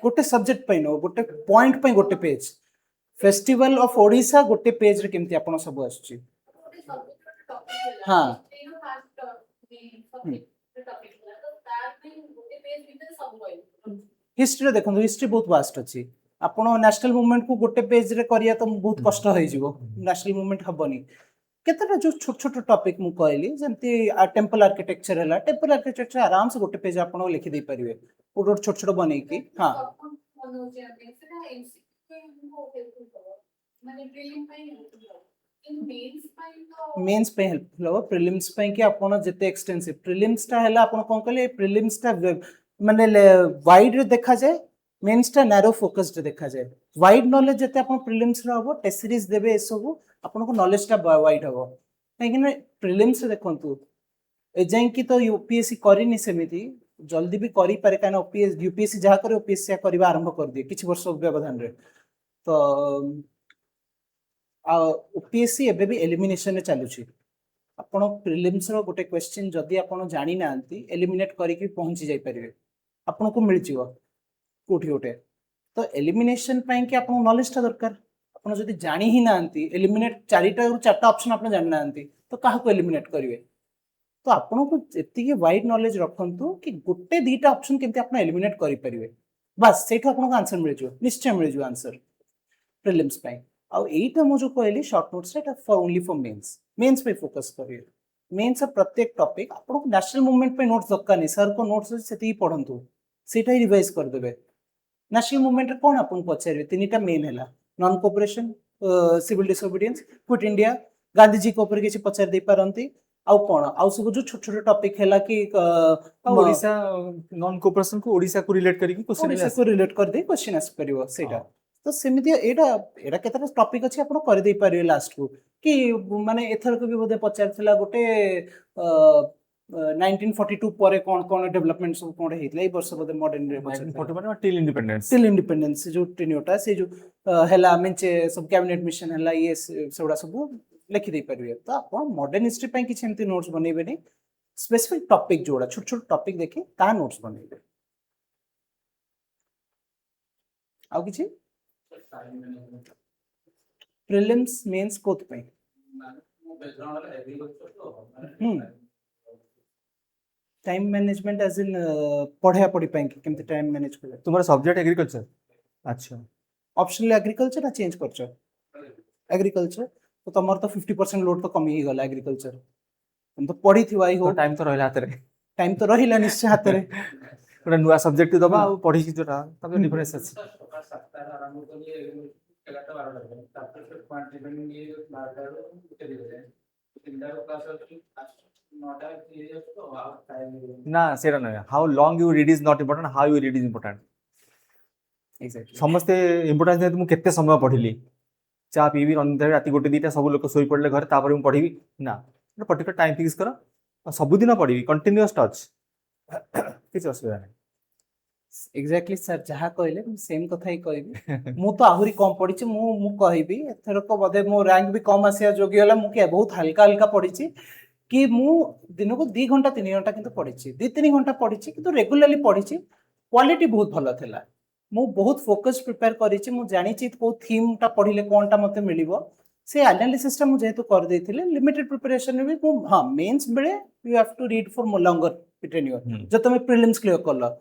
गोटे सब्जेक्ट पई नो गोटे पॉइंट पई गोटे पेज फेस्टिवल ऑफ ओडिशा गोटे पेज रे केमति आपण सब आछि हां हिस्ट्री देखो हिस्ट्री बहुत वास्ट अछि आपण नेशनल मूवमेंट को गोटे पेज रे करिया तो बहुत कष्ट होई जिवो नेशनल मूवमेंट हबनी केतटा जो छोट छोट टॉपिक मु कहली जेंति टेंपल आर्किटेक्चर हला टेंपल आर्किटेक्चर आराम से गोटे पेज आपण लिखि दे परिवे गोटे छोट छोट बनै की हां मेंस पे हेल्पफुल हो प्रीलिम्स पे कि आपण जते एक्सटेंसिव प्रीलिम्स ता हला आपण कोन कहले प्रीलिम्स ता माने वाइड रे देखा जाए मेंस ता नैरो फोकस्ड देखा जाए वाइड नॉलेज जते आपण प्रीलिम्स रे हबो टेस्ट सीरीज देबे ए सब आपण को नॉलेज ता वाइड हबो काहे कि प्रीलिम्स रे देखंतु ए जाय कि तो यूपीएससी करिनी सेमिति जल्दी भी करि पारे काना यूपीएससी जहा करे ओपीएससी करबा आरंभ कर दिए किछ वर्ष व्यवधान रे तो ओपीएससी एबे भी एलिमिनेशन रे चालू छी आपण प्रीलिम्स रो गोटे क्वेश्चन जदी आपण जानि नांती एलिमिनेट करि कि पहुंची जाय परिबे आपण को मिल जिवो कोठी गोटे तो एलिमिनेशन पई कि आपण नॉलेज ता दरकार आपण जदी जानि ही नांती एलिमिनेट चारटा ऑप्शन आपण जानि नांती तो काहा को एलिमिनेट करिवे तो आपण को एति के वाइड नॉलेज रखंतु कि गोटे दीटा ऑप्शन केमते आपण एलिमिनेट करि परिवे बस सेठो आपण को आंसर मिल जिवो निश्चय मिल जिवो आंसर प्रीलिम्स पई आ एटा मो जो कहली शॉर्ट नोट्स रे फॉर ओनली फॉर मेंस पे फोकस करिए मेंस प्रत्येक टॉपिक आपण को नेशनल मूवमेंट पे नोट्स दरकार नहीं सर को नोट्स सेति पढंतु सेटा ही रिवाइज कर देबे नेशनल मूवमेंट रे कोन आपण पचारबे तीनटा मेन हैला non cooperation civil disobedience quit India Gandhi ji को ऊपर किछि पचार दे पारंती आउ कोन आउ सब जो छोट छोट टॉपिक हैला कि ओडिशा नॉन कोऑपरेशन को ओडिशा को रिलेट करी कर दे क्वेश्चन आस परियो सेटा तो सेमिति एटा केतरा टॉपिक अछि आपण कर दे पारियो लास्ट को कि माने एथर को भी बोधे पचार थिला गोटे 1942 ପରେ କଣ डेवलपमेंट सब कोन हेतले ए वर्ष बोधे मॉडर्न रे 1941 टिल इंडिपेंडेंस स्टिल इंडिपेंडेंस जो टेन्योटा से जो हैला मेंचे सब कैबिनेट मिशन हैला ये सेउडा सब लिखि दे परिवे तो आपण मॉडर्न हिस्ट्री पई किछ एमती नोट्स बनेबे नै स्पेसिफिक टॉपिक जोड़ा छोट छोट टॉपिक देखि ता नोट्स बनेबे आउ किछि प्रीलिम्स मेंस कोथ पई टाइम मैनेजमेंट एज इन पढ़िया पढ़ी पई केमती टाइम मैनेज करे तुम्हारा सब्जेक्ट एग्रीकल्चर अच्छा ऑप्शनल एग्रीकल्चर ना चेंज करछ एग्रीकल्चर तो तमर तो 50% लोड तो कमी ही गला एग्रीकल्चर तुम तो पढ़ी थी भाई हो तो टाइम तो रहला हाथ रे टाइम तो रहिला निश्चय हाथ रे गोटे नुआ सब्जेक्ट दबा आ पढ़ी कि जोटा तब डिफरेंस अछि ना सेरा ना how long you read is not important how you read is important exactly समस्ते इंपोर्टेंस दे मु केते समय पढ़िली चा पीबी रंधे राति गोटे दीटा सब लोक सोई पड़ले घर तापर मु पढ़िबी ना पर्टिकुलर टाइम फिक्स करो और सब दिन पढ़िबी कंटीन्यूअस टच किछ असुविधा नहीं एग्जैक्टली सर जहाँ कहले सेम कथा ही कहबी मु तो आहुरी कम पढ़ी मु कहबी एथरक बोधे मो रैंक भी कम आसिया जोगी होला मु के बहुत हल्का हल्का पढ़ी कि मु दिन को 2 घंटा 3 घंटा किंतु पढ़ी 2-3 घंटा पढ़ी किंतु रेगुलरली पढ़ी क्वालिटी बहुत भलो थिला मु बहुत फोकस प्रिपेयर करिछि मु जानि छि को थीम टा पढ़िले कोनटा मते मिलिबो से एनालिसिस टा मु जेतु कर देथिले लिमिटेड प्रिपरेशन भी मु हां मेंस बेले you have to read for more longer tenure जो तुम प्रीलिम्स क्लियर करलो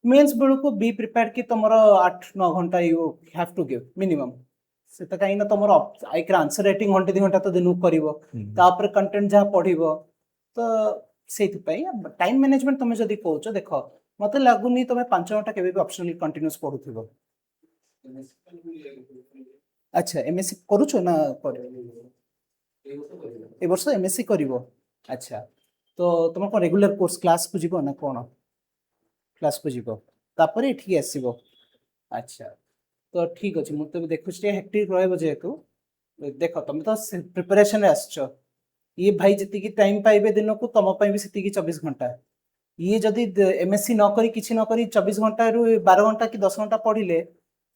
मेंस बेलू को बी प्रिपेयर्ड कि तुमरो 8-9 घंटा you have to give minimum से त काई ना तुमरो आइक्र आंसर राइटिंग घंटे 2 घंटा तो दिनु करिवो तापर कंटेंट जहा पढ़िबो तो सेति पई टाइम मैनेजमेंट तुम जदी कहउछो देखो मते लागुनी तुम 5 घंटा केबे भी ऑप्शनल कंटीन्यूअस पढुथिबो अच्छा एमएससी करूछो ना कर ए वर्ष एमएससी करिवो अच्छा तो तुम को रेगुलर कोर्स क्लास को जीवो ना कोन क्लास को जीवो तापर एठी आसीबो अच्छा तो ठीक अछि मु तो देखुछि हेक्टिक रहबो जेतु देखो तुम तो प्रिपरेशन रे आछो ये भाई जति की टाइम पाइबे दिन को तुम पई भी सेति की 24 घंटा ये जदि एमएससी न करी किछि न करी 24 घंटा रु 12 घंटा कि 10 घंटा पढ़िले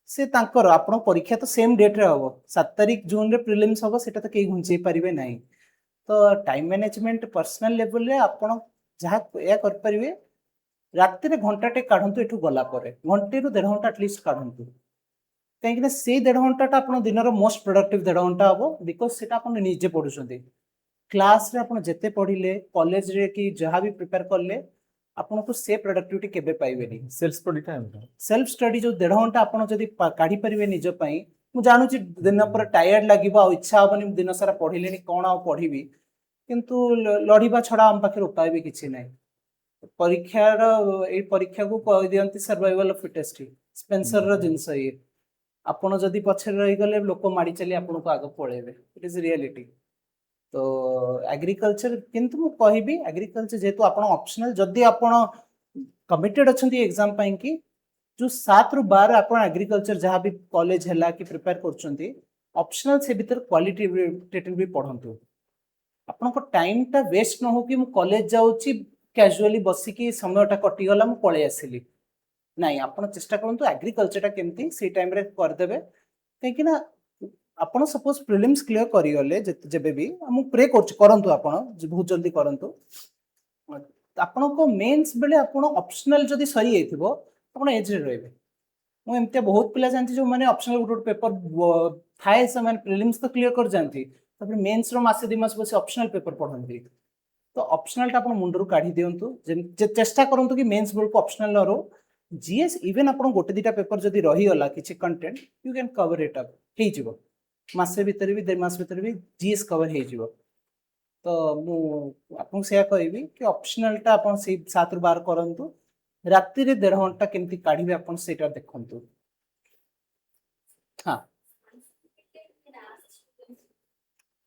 से तांकर आपण परीक्षा तो सेम डेट रे हबो 7 तारिख जून रे प्रीलिम्स हबो सेटा तो केही घुंचै परिबे नाही तो टाइम मैनेजमेंट पर्सनल लेवल रे आपण जहा या कर परिबे राति रे घंटाटे काढंतु एठु गला परे घंटे रु 1.5 घंटा एटलीस्ट काढंतु काहे कि से 1.5 घंटा ता आपण दिनर मोस्ट प्रोडक्टिव 1.5 घंटा हबो बिकॉज़ सेटा आपण निजे पढुछंती क्लास रे आपण जते पढिले कॉलेज रे कि जहा भी प्रिपेयर करले आपण को से प्रोडक्टिविटी केबे पाइबे नहीं self study time self study जो 1.5 घंटा आपण जदी काढी परिबे निज पई मु जानु छी दिन पर टायर्ड लागिबो आ इच्छा होबनी दिन सारा पढिलेनी कोन आ पढिबी किंतु लढिबा छडा हम पाखे उपाय भी किछि नै परीक्षार ए परीक्षा को कहि दियंती सर्वाइवल ऑफ फिटेस्ट स्पेंसर रो जिंस ये आपण जदी पछर रहि गले लोक माडी चली आपण को आगे पळेबे इट इज रियलिटी तो एग्रीकल्चर किंतु मु कहिबी एग्रीकल्चर जेतु आपण ऑप्शनल जदी आपण कमिटेड अछंती एग्जाम पई कि जो 7 रु 12 आपण एग्रीकल्चर जहां भी कॉलेज हैला कि प्रिपेयर करछंती ऑप्शनल से भीतर क्वालिटी टेटल भी पढंतु आपण को टाइम टा वेस्ट न हो कि मु कॉलेज जाउची कैजुअली बसी की समयटा कटि गला मु पळे आसिली नाही आपण चेष्टा करंतु एग्रीकल्चर टा केमती से टाइम रे कर देबे काहे कि ना आपण सपोज प्रीलिम्स क्लियर करि गले जेबे भी हम प्रे करंतु आपण बहुत जल्दी करंतु आपण को मेंस बेले आपण ऑप्शनल जदी सही हेतिबो आपण एज रे रहबे मु एमते बहुत पिला जानती जो माने ऑप्शनल गुड पेपर थाए से माने प्रीलिम्स तो क्लियर कर जानती तब मेंस रो मासे 2 मास बस ऑप्शनल पेपर पढंती तो ऑप्शनल टा आपण मुंडरू काढी दियंतु जे चेष्टा करंतु कि मेंस बेल को ऑप्शनल न रो जीएस इवन आपण गोटे दिटा पेपर जदी रही गला किछि content you can cover it up हे जिवो मासे भीतर भी 2 मास भीतर भी जीएस कवर हे जिवो तो मु आपन से कहबी कि ऑप्शनल टा आपण से 7 रु 12 करंतु राति रे 1.5 घंटा केमती काढिबे आपण सेटा देखंतु हां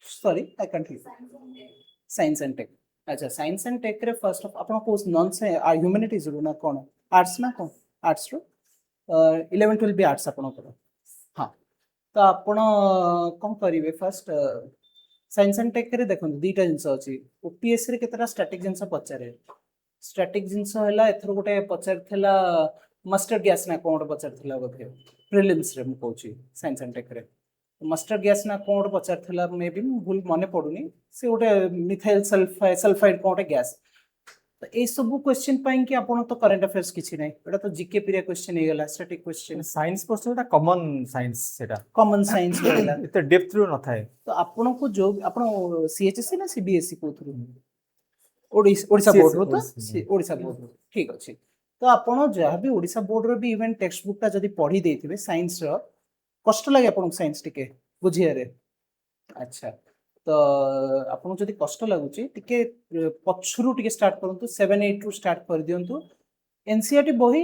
sorry I can't hear science and tech अच्छा साइंस एंड टेक रे फर्स्ट ऑफ आपण को नॉन से ह्यूमैनिटीज रो ना कोन आर्ट्स ना कोन आर्ट्स रो 11 12 भी आर्ट्स आपण को हां तो आपण कोन करिवे फर्स्ट साइंस एंड टेक रे देखंतु दुईटा जिंस अछि ओपीएससी रे केतेटा स्टैटिक जिंस पचारे स्टैटिक जिंस हला एथरो गोटे पचारथिला मस्टर्ड गैस ना कोन पचारथिला बोधे प्रिलिम्स रे मु कहूची साइंस एंड टेक रे मस्टर्ड गैस ना कोन पचारथिला मे बी भूल मने पडुनी से गोटे मिथाइल सल्फाइड कोन गैस तो ए सब क्वेश्चन पाइन कि आपण तो करंट अफेयर्स किछि नै एटा तो जीके पिरिया क्वेश्चन हे गला static question science person common science सेटा कॉमन साइंस होला एते डेप्थ रो न थाए तो आपण को जो आपण सीएचएससी ना सीबीएसई को थ्रू ओडिशा बोर्ड रो तो ओडिशा बोर्ड रो ठीक अछि तो आपण जहाँ भी ओडिशा बोर्ड रो भी इवन टेक्स्ट बुक ता जदी पढ़ी देथिबे साइंस रो कष्ट लागे आपण साइंस टिके बुझिया रे अच्छा तो आपण जदी कष्ट लागुची टिके पछुरु टिके स्टार्ट करंतु 7 8 रु स्टार्ट कर दियंतु एनसीईआरटी बही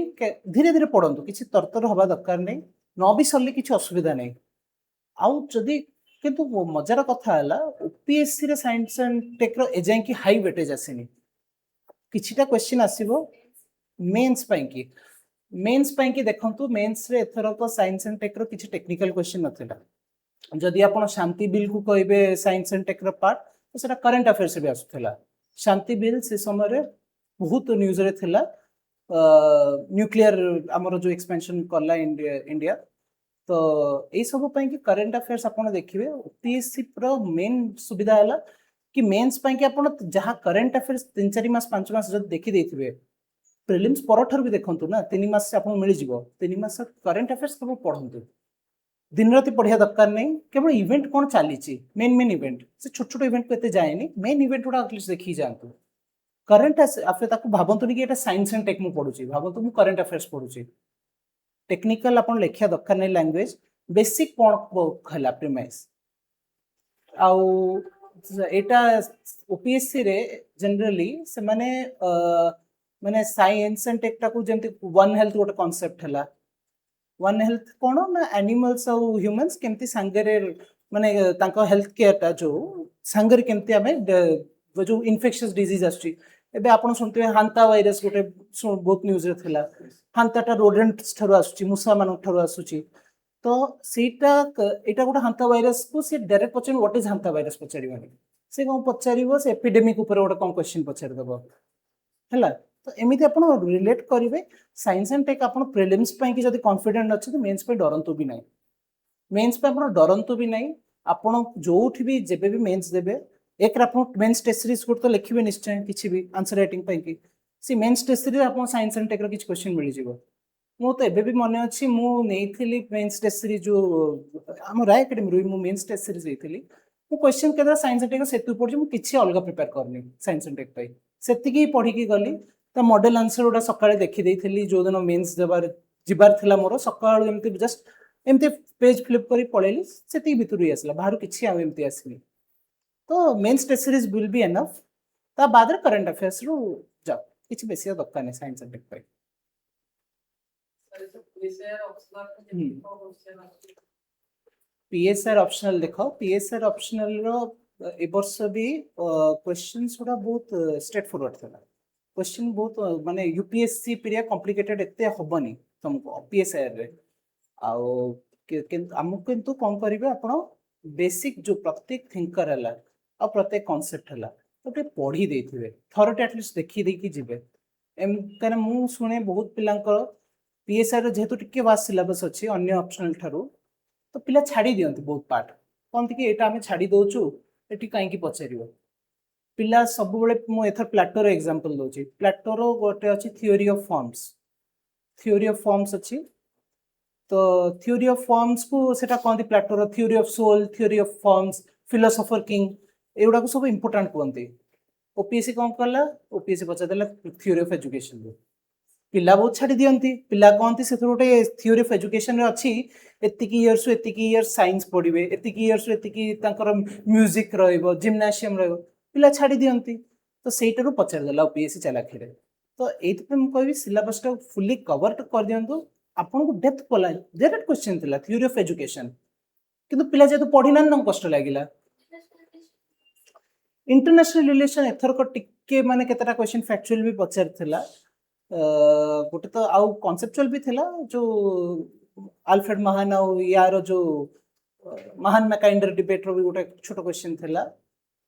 धीरे धीरे पढंतु किछि तरतर हवा दरकार नै न भी सरले किछि असुविधा नै आउ जदी किंतु मजार कथा हला ओपीएससी रे साइंस एंड टेक रो एजाय की हाई वेटेज आसीनी किछिटा क्वेश्चन आसीबो मेंस पई की देखंतु मेंस रे एथरो को साइंस एंड टेक रो किछि टेक्निकल क्वेश्चन नथिला जदि आपण शांति बिल को कहबे साइंस एंड टेक रो पार्ट तो सेटा करंट अफेयर्स भी आसुथिला शांति बिल से समय रे बहुत न्यूज रे थिला न्यूक्लियर हमर जो एक्सपेंशन करला इंडिया तो ए सब पई कि करंट अफेयर्स आपण देखिबे ओपीएससी प्रो मेन सुविधा हला कि मेंस पई कि आपण जहां करंट अफेयर्स 3-4 मास 5 मास जद देखि देथिबे प्रीलिम्स परठर भी देखंतु ना 3 मास से आपण मिलि जिवो 3 मास करंट अफेयर्स केवल पढंतु दिन राति पढ़िया दरकार नहीं केवल इवेंट कौन चली मेन इवेंट से छोट छोट इवेंट को एते जाएनी मेन इवेंट गुडा एटलिस्ट देखि जानतु करंट अफेयर ताको भाबंतुनी कि एटा साइंस एंड टेक मु पढुची भाबंतु मु करंट अफेयर्स पढुची टेक्निकल आपण लेखिया दरकार नहीं लैंग्वेज बेसिक कोन खला प्रीमाइस आउ एटा ओपीएससी रे जनरली से माने साइंस एंड टेक ताको जेंति वन हेल्थ गोटे कांसेप्ट हला वन हेल्थ कोन ना एनिमल्स और ह्यूमंस केमती सांगरे माने तांको हेल्थ केयर ता जो सांगरे केमती हमें जो इन्फेक्शियस डिजीज आछी एबे आपण सुनते हांता वायरस गोटे बहुत न्यूज रे थिला हांताटा रोडेंट्स ठरो आछी मुसा मान ठरो आछी तो सीटा एटा गोटे हांता वायरस को से डायरेक्ट पचन व्हाट इज हांता वायरस पचारिबानी से कोन पचारिबो से एपिडेमिक ऊपर गोटे कोन क्वेश्चन पचारि दबो हैला तो एमिति आपण रिलेट करिवे साइंस एंड टेक आपण प्रीलिम्स पई कि जदी कॉन्फिडेंट अछि तो मेंस पे डरंतु भी नै मेंस पे आपण डरंतु भी नै आपण जोठी भी जेबे भी मेंस देबे एक आपण मेंस टेस्ट सीरीज को तो लिखिबे निश्चय किछि भी आंसर राइटिंग पई कि सी मेंस टेस्ट सीरीज आपण साइंस एंड टेक रो किछि क्वेश्चन मिलि जिवो मु तो एबे भी मने अछि मु नेइथिली मेंस टेस्ट सीरीज जो हम राय एकेडमी रो मु मेंस टेस्ट सीरीज देइथिली मु क्वेश्चन केदा साइंस एंड टेक सेतु पढि मु किछि अलगा प्रिपेयर करनी साइंस एंड टेक पई सेतिकी पढि की गली तो मॉडल आंसर उडा सकाळे देखि देइथिली जो दिन मेंस देबार जिबार थिला मोर सकाळ एमती जस्ट एमती पेज फ्लिप करी पळेली सेति भितरु आसला बाहर किछि आ एमती आसनी तो mains test series will be enough ता बाद करंट अफेयर्स रो जा किछि बेसी दरकार नै साइंस एंड टेक पई पीएसआर ऑप्शनल देखो पीएसआर ऑप्शनल रो ए वर्ष भी क्वेश्चंस उडा बहुत स्ट्रेट फॉरवर्ड थिला क्वेश्चन बहुत माने यूपीएससी पीरिया कॉम्प्लिकेटेड एते हबनी तुमको पीएसआर रे आउ हमको किंतु कोन करिवे आपण बेसिक जो प्रत्येक थिंकर हला आ प्रत्येक कांसेप्ट हला तो पढ़ी देथिबे थरटे एटलीस्ट देखि देकी जिवे एम कारण मु सुने बहुत पिलांकर पीएसआर जेहेतु टिके वास सिलेबस अछि अन्य ऑप्शनल थारु तो पिला छाडी दियंती बहुत पार्ट कोनति कि एटा हमें छाडी दोछु एटी काई की पछरिबो पिला सब बेले मु एथर प्लेटोर एग्जांपल दोछि प्लेटोर गोटे अछि थ्योरी ऑफ फॉर्म्स अछि तो थ्योरी ऑफ फॉर्म्स को सेटा कोनति प्लेटोर theory of soul theory of forms philosopher king एउडा को सब इंपोर्टेंट कोनति ओपीएससी कोन करला ओपीएससी पचा देला थ्योरी ऑफ एजुकेशन पिला बहुत छाडी दियंती पिला कोनति से गोटे थ्योरी ऑफ एजुकेशन रे अछि एतिकी इयर्स साइंस पढिबे एतिकी इयर्स एतिकी तांकर म्यूजिक रहइबो जिम्नासियम रहइबो पिला छाडी दियंती तो सेटारो पचार देला ओपीएससी चलाखिरे तो एत पे हम कहबी सिलेबस टा फुली कवर कर दियंतु आपन को डेप्थ पला डायरेक्ट क्वेश्चन थिला थ्योरी ऑफ एजुकेशन किंतु पिला जेतु पढिना न कष्ट लागिला इंटरनेशनल रिलेशन एथर को टिके माने केतरा क्वेश्चन फैक्चुअल भी पचार थिला गोटे तो आउ कॉन्सेप्चुअल भी थिला जो अल्फ्रेड महान आउ यार जो महान मैकाइंडर डिबेट रो भी गोटे छोटो क्वेश्चन थिला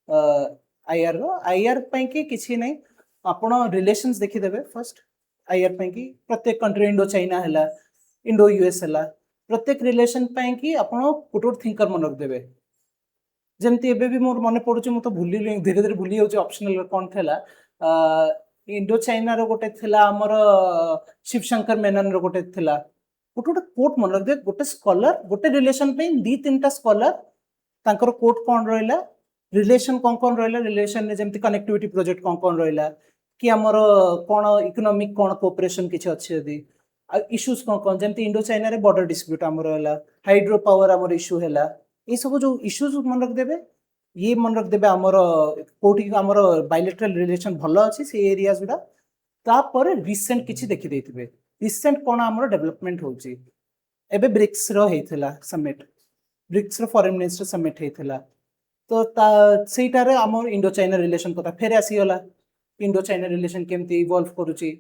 आईआर रो आईआर ପାଇଁ କି କିଛି ନାହିଁ ଆପଣ ରିଲେସନ୍स ଦେଖିଦେବେ ଫର୍ଷ୍ଟ आईआर ପାଇଁ କି ପ୍ରତ୍ୟେକ कंट्री इंडो चाइना ହେଲା इंडो यूएस ହେଲା प्रत्येक रिलेशन ପାଇଁ କି ଆପଣ ଗୋଟେ ଗୋଟେ ଥିଙ୍କର ମନେ ରଖିଦେବେ ଯେମିତି ଏବେ ବି ମୋର ମନେ ପଡୁଛି ମୁଁ ତ ଭୁଲିଲି ଧୀରେ ଧୀରେ ଭୁଲି ଯାଉଛି ଅପସନାଲ କ'ଣ ଥିଲା इंडो चाइना रो गोटे थिला हमर शिव शंकर मेनन रो गोटे थिला गोटे गोटे कोट मन रख दे गोटे स्कॉलर गोटे रिलेशन पे दी तीनटा स्कॉलर तांकर कोट कोन रहला रिलेशन कोन रहला रिलेशन ने जेमति कनेक्टिविटी प्रोजेक्ट कोन रहला कि हमर कोन इकोनॉमिक कोन कोऑपरेशन किछ अछि यदि इश्यूज कोन जेमति इंडो चाइना रे बॉर्डर डिस्प्यूट हमर रहला हाइड्रो पावर हमर इश्यू हैला ए सब जो इश्यूज मन रख देबे ये मन रख देबे हमर कोठी हमर बायलैटरल रिलेशन भलो अछि से एरियाज गुडा तापर रिसेंट किछि देखि देथिबे रिसेंट कोन हमर डेवलपमेंट होउची एबे ब्रिक्स रो हेथिला समिट ब्रिक्स रो फॉरेन मिनिस्टर समिट हेथिला तो सेटारे हमर इंडो चाइना रिलेशन कथा फेर आसी होला इंडो चाइना रिलेशन केमती इवॉल्व करूची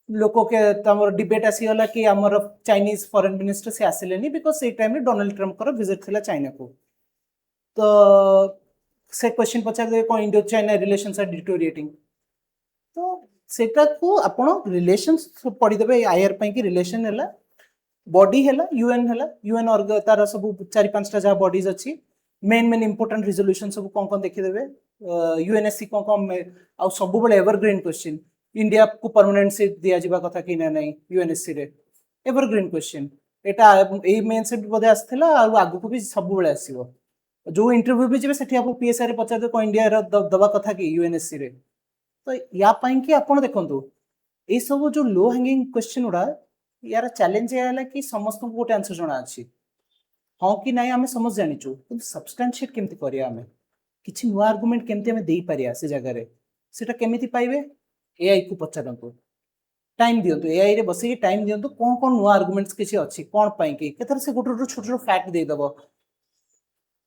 लोको के तमर डिबेट आसी होला कि हमर चाइनीज फॉरेन मिनिस्टर से आसिलेनी बिकॉज़ से टाइम में डोनाल्ड ट्रम्प कर विजिट थिला चाइना को तो से क्वेश्चन पचार दे कोन Indo China relations are deteriorating तो सेटा को आपण रिलेशंस पढी देबे आईआर पई कि रिलेशन हैला बॉडी हैला यूएन ऑर्ग तार सब 4-5 टा जा बॉडीज अछि मेन इंपोर्टेंट रिजोल्यूशन सब कोन देखि देबे यूएनएससी कोन आ सब बळे एवरग्रीन क्वेश्चन इंडिया को परमानेंट सीट दिया जिबा कथा कि नहीं यूएनएससी रे एवरग्रीन क्वेश्चन एटा ए मेन सेट बदे आस्थला आ आगु को भी सब बळे आसीबो जो इंटरव्यू भी जेबे सेठी आपको पीएसआई रे पचार दे को इंडिया रे दबा कथा कि यूएनएससी रे तो या पाइन कि आपण देखंतु ए सब जो लो हैंगिंग क्वेश्चन उडा यार चैलेंज हैला कि समस्त को गोटे आंसर जणा अछि हां कि नाही हमें समझ जानि छु किंतु सब्सटेंशिएट केमति करिया हमें किछि नुवा आर्गुमेंट केमति हमें देई परिया से जगह रे सेटा केमिति पाइबे एआई को पचारंतु टाइम दियंतु एआई रे बसी टाइम दियंतु कोन नुवा आर्गुमेंट्स किछि अछि कोन पई कि केतर से गोटे छोट छोट फैक्ट दे दबो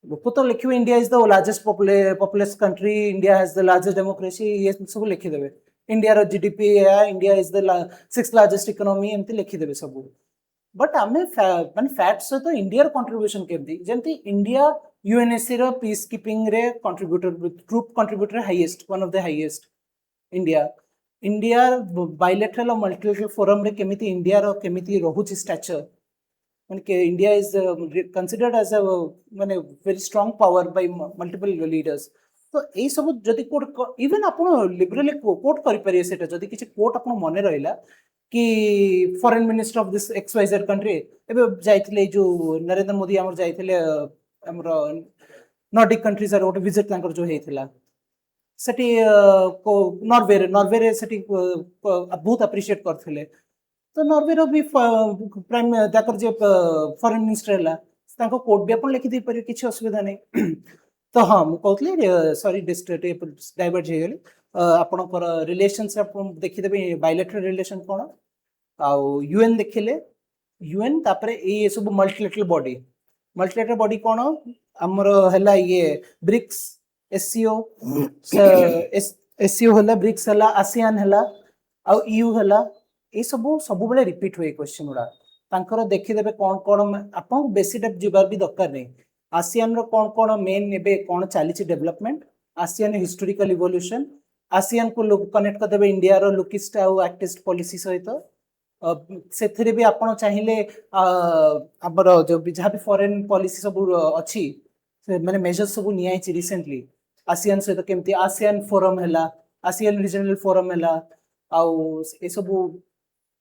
लोक तो लिखिबे India is the largest populous country India has the largest democracy ये सब लिखि देबे इंडिया रो जीडीपी है India is the 6th largest economy एमति लिखि देबे सब बट हमें माने फैक्ट्स तो इंडिया रो कंट्रीब्यूशन केमती जेमती इंडिया यूएनएससी रो पीस कीपिंग रे contributor group contributor highest one of the highest India bilateral और मल्टीलैटरल फोरम रे केमिति इंडिया रो केमिति रहुची स्टैचर माने India is considered as a माने very strong power by multiple leaders तो ए सब जदि कोट इवन आपण लिबरली कोट करि परिए सेटा जदि किछि कोट आपण मने रहिला कि foreign minister of this XYZ country एबे जाइथिले जो नरेंद्र मोदी हमर जाइथिले हमर नॉर्डिक कंट्रीज आर विजिट तांकर जो हेथिला सेठी नॉर्वे रे सेठी बहुत अप्रिशिएट करथिले तो नॉर्वे रो भी प्राइम ताकर जे फॉरेन मिनिस्टर हला तांको कोड भी अपन लिखि दे पर किछि असुविधा नै तो हां मु कहतले सॉरी डिस्ट्रेट डाइवर्ट हे गेली आपण कर रिलेशन से आपण देखि देबे बायलैटरल रिलेशन कोन आ यूएन देखिले यूएन तापरे ए सब मल्टीलैटरल बॉडी कोन हमर हला ये ब्रिक्स एससीओ हला ब्रिक्स हला आसियान हला आ ईयू हला ए सब बेले रिपीट हुए क्वेश्चन गुड़ा तांकर देखि देबे कोन कोन आपन बेसी डेप जिबार भी दरकार नै आसियान रो कोन मेन नेबे कोन चाली छि development ASEAN historical evolution ASEAN को कनेक्ट कर देबे इंडिया रो लुकिस्ट आ एक्टिस्ट पॉलिसी सहित सेथरे भी आपन चाहिले हमर जो जहाँ भी फॉरेन पॉलिसी सब अछि माने मेजर्स सब नियाइ छि रिसेंटली आसियान सहित केमती आसियान फोरम हला आसियान रीजनल फोरम हला आ ए सब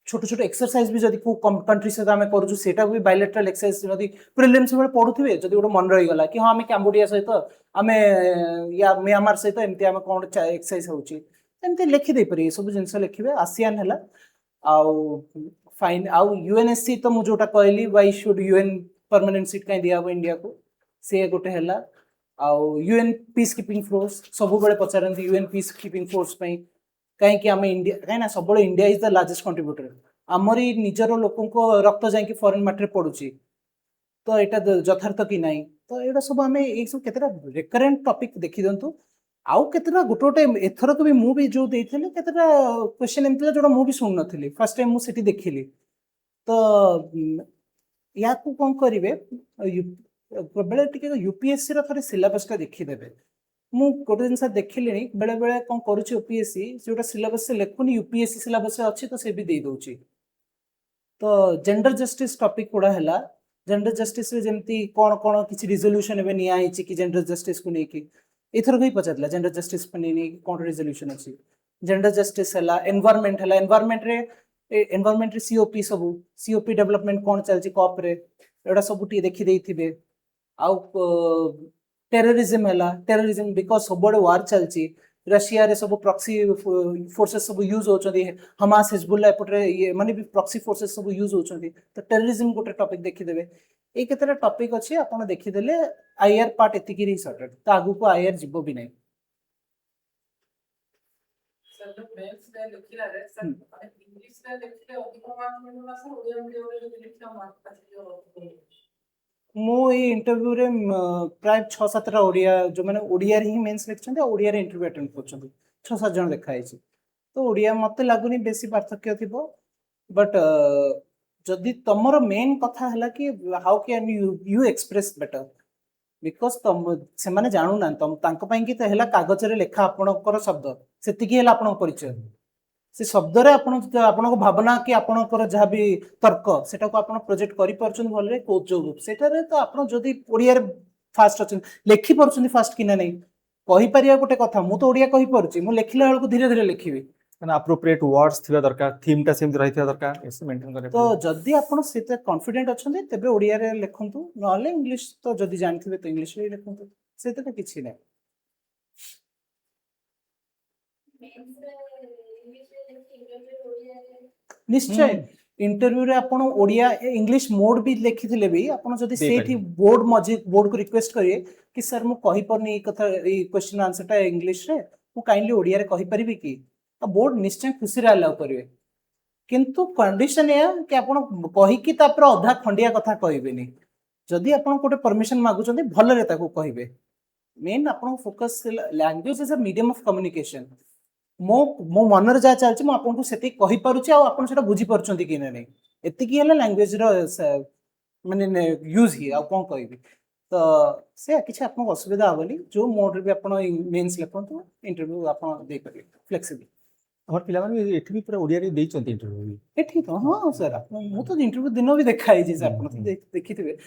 छोट छोट एक्सरसाइज भी जदि को कंट्री से हमें करू सेटा भी बायलैटरल एक्सरसाइज जदि प्रिलिम्स में पढुथिबे जदि गोटे मन रही गला कि हां हमें कैम्बोडिया सहित हमें या म्यांमार सहित एमती हमें कोन एक्सरसाइज होउची एमती लिखि दे परी सब जिंस लिखिबे आसियान हला आउ फाइन आउ यूएनएससी तो मु जोटा कहली why should UN permanent seat काई दिया इंडिया को से गोटे हला आउ यूएन पीस कीपिंग फोर्स सब बेले पचारंती यूएन पीस कीपिंग फोर्स पई कहीं कि आम इंडिया कहीं सब India is the largest contributor Amri निजर लोकों को रक्त जाकि फॉरेन मार्केट पड़ुची तो यहाँ यथार्थ कि ना तो यहाँ सब आम ये सब केतेटा रिकरेंट टॉपिक देखी दिंतु आउ केतेटा गोटे गोटे एथर को भी मु भी जो देइथिले केतेटा क्वेश्चन एमतिला जोडा मु भी सुन नथिली फर्स्ट टाइम मु सेठी देखिली तो या को कोन करिवे बेले टिके यूपीएससी रो थरे सिलेबस का देखि देबे ମୁଁ ଗୋଟେ ଜିନିଷ ଦେଖିଲିଣି ବେଳେ ବେଳେ କଣ କରୁଛି ଓପିଏସସି ଯୋଉଟା ସିଲାବସ୍ ଲେଖୁନି ୟୁପିଏସସି ସିଲାବସ୍ ଅଛି ତ ସେ ବି ଦେଇ ଦଉଛି। ତ ଜେଣ୍ଡର ଜଷ୍ଟିସ୍ ଟପିକ ଗୁଡ଼ା ହେଲା ଜେଣ୍ଡର ଜଷ୍ଟିସ୍ ରେ ଯେମିତି କଣ କଣ କିଛି ରିଜଲ୍ୟୁସନ ଏବେ ନିଆ ହେଇଛି କି ଜେଣ୍ଡର ଜଷ୍ଟିସ୍ କୁ ନେଇକି ଏଥର ବି ପଚାରିଲା ଜେଣ୍ଡର ଜଷ୍ଟିସ୍ କୁ ନେଇକି କଣ ରିଜଲ୍ୟୁସନ ଅଛି। ଜେଣ୍ଡର ଜଷ୍ଟିସ୍ ହେଲା ଏନଭାୟରमेंट ହେଲା ଏନଭାୟରमेंट ରେ ସିଓପି ସବୁ ସିଓପି ଡେଭଲପमेंट କଣ ଚାଲିଛି କପ୍ ରେ ଏଗୁଡ଼ା ସବୁ ଟିକେ ଦେଖି ଦେଇଥିବେ। ଆଉ टेररिज्म है टेररिज्म बिकॉज सब वार चलती रशिया रे सब प्रॉक्सी फोर्सेस सब यूज होचंदी हमास हिजबुल्ला एपटे ये माने भी प्रॉक्सी फोर्सेस सब यूज होचंदी तो टेररिज्म गोटे टॉपिक देखि देबे ए केतेटा टॉपिक अछि आपण देखि देले आईआर पार्ट एतिकी री सॉर्टेड त आगु को आईआर जिवो भी नै सर जो मेंस में लिखिला रे सर इंग्लिश में लिखले अधिक मार्क मिलला सर ओडिया मीडियम रे जो लिखला मार्क पाछि जो मो ये इंटरव्यू रे प्राय 6-7 ओडिया जो माने ओडिया रे ही मेंस लिखछन ओडिया रे इंटरव्यू अटेंड करछन 6-7 जन देखा है तो ओडिया मते लागुनी बेसी पार्थक्य थिबो बट जदि तमरो मेन कथा हला कि how can you express better because तम से माने जानू ना तम तांको पई कि त हला कागज रे लेखा आपनकर शब्द सेति कि हला आपन परिचय से शब्द रे आपन को भावना कि आपनकर जहाँ भी तर्क सेटा को आपन प्रोजेक्ट करि परछन भले कोच जो रूप सेटा रे तो आपन जदि ओडिया रे फास्ट अछन लेखि परछन फास्ट कि ना नहीं कहि परिया गोटे कथा मु तो ओडिया कहि परछि मु लेखिला बेल को धीरे धीरे लेखिबी माने अप्रोप्रिएट वर्ड्स थिबा दरकार थीम टा सेम रहिथिबा दरकार एसे मेंटेन करे तो जदि आपन सेते कॉन्फिडेंट अछन तबे ओडिया रे लेखंतु नले इंग्लिश तो जदि जानथिबे तो इंग्लिश रे लेखंतु सेते तो किछि नै निश्चय इंटरव्यू रे आपण ओडिया इंग्लिश मोड भी लिखिथिले भी आपण जदि सेठी बोर्ड मजे बोर्ड को रिक्वेस्ट करिए कि सर मु कहि परनी कथा ए क्वेश्चन आंसर टा इंग्लिश रे मु काइंडली ओडिया रे कहि परिबी कि आ बोर्ड निश्चय खुशी रे अलाउ करिवे किंतु कंडीशन या कि आपण कहि कि तापर अधा खंडिया कथा कहिबेनी जदि आपण कोटे परमिशन मागु चंदी भल रे ताको कहिबे मेन आपण focus language is a medium of communication मो मो मनर जा चलछि मो आपन को सेति कहि पारुछि आ आपन सेटा बुझी परछंती कि नै एति कि हला लैंग्वेज रो माने यूज ही आ कोन कहिबी तो से किछ आपन असुविधा होबनी जो मोड रे भी आपन मेंस लेखंतु इंटरव्यू आपन दे परिबे फ्लेक्सिबल हमर पिला माने एठी भी पूरा ओडिया रे देई चंती इंटरव्यू एठी तो हां सर आपन मु तो इंटरव्यू दिनो भी देखाई जे आपन तो देखिथिबे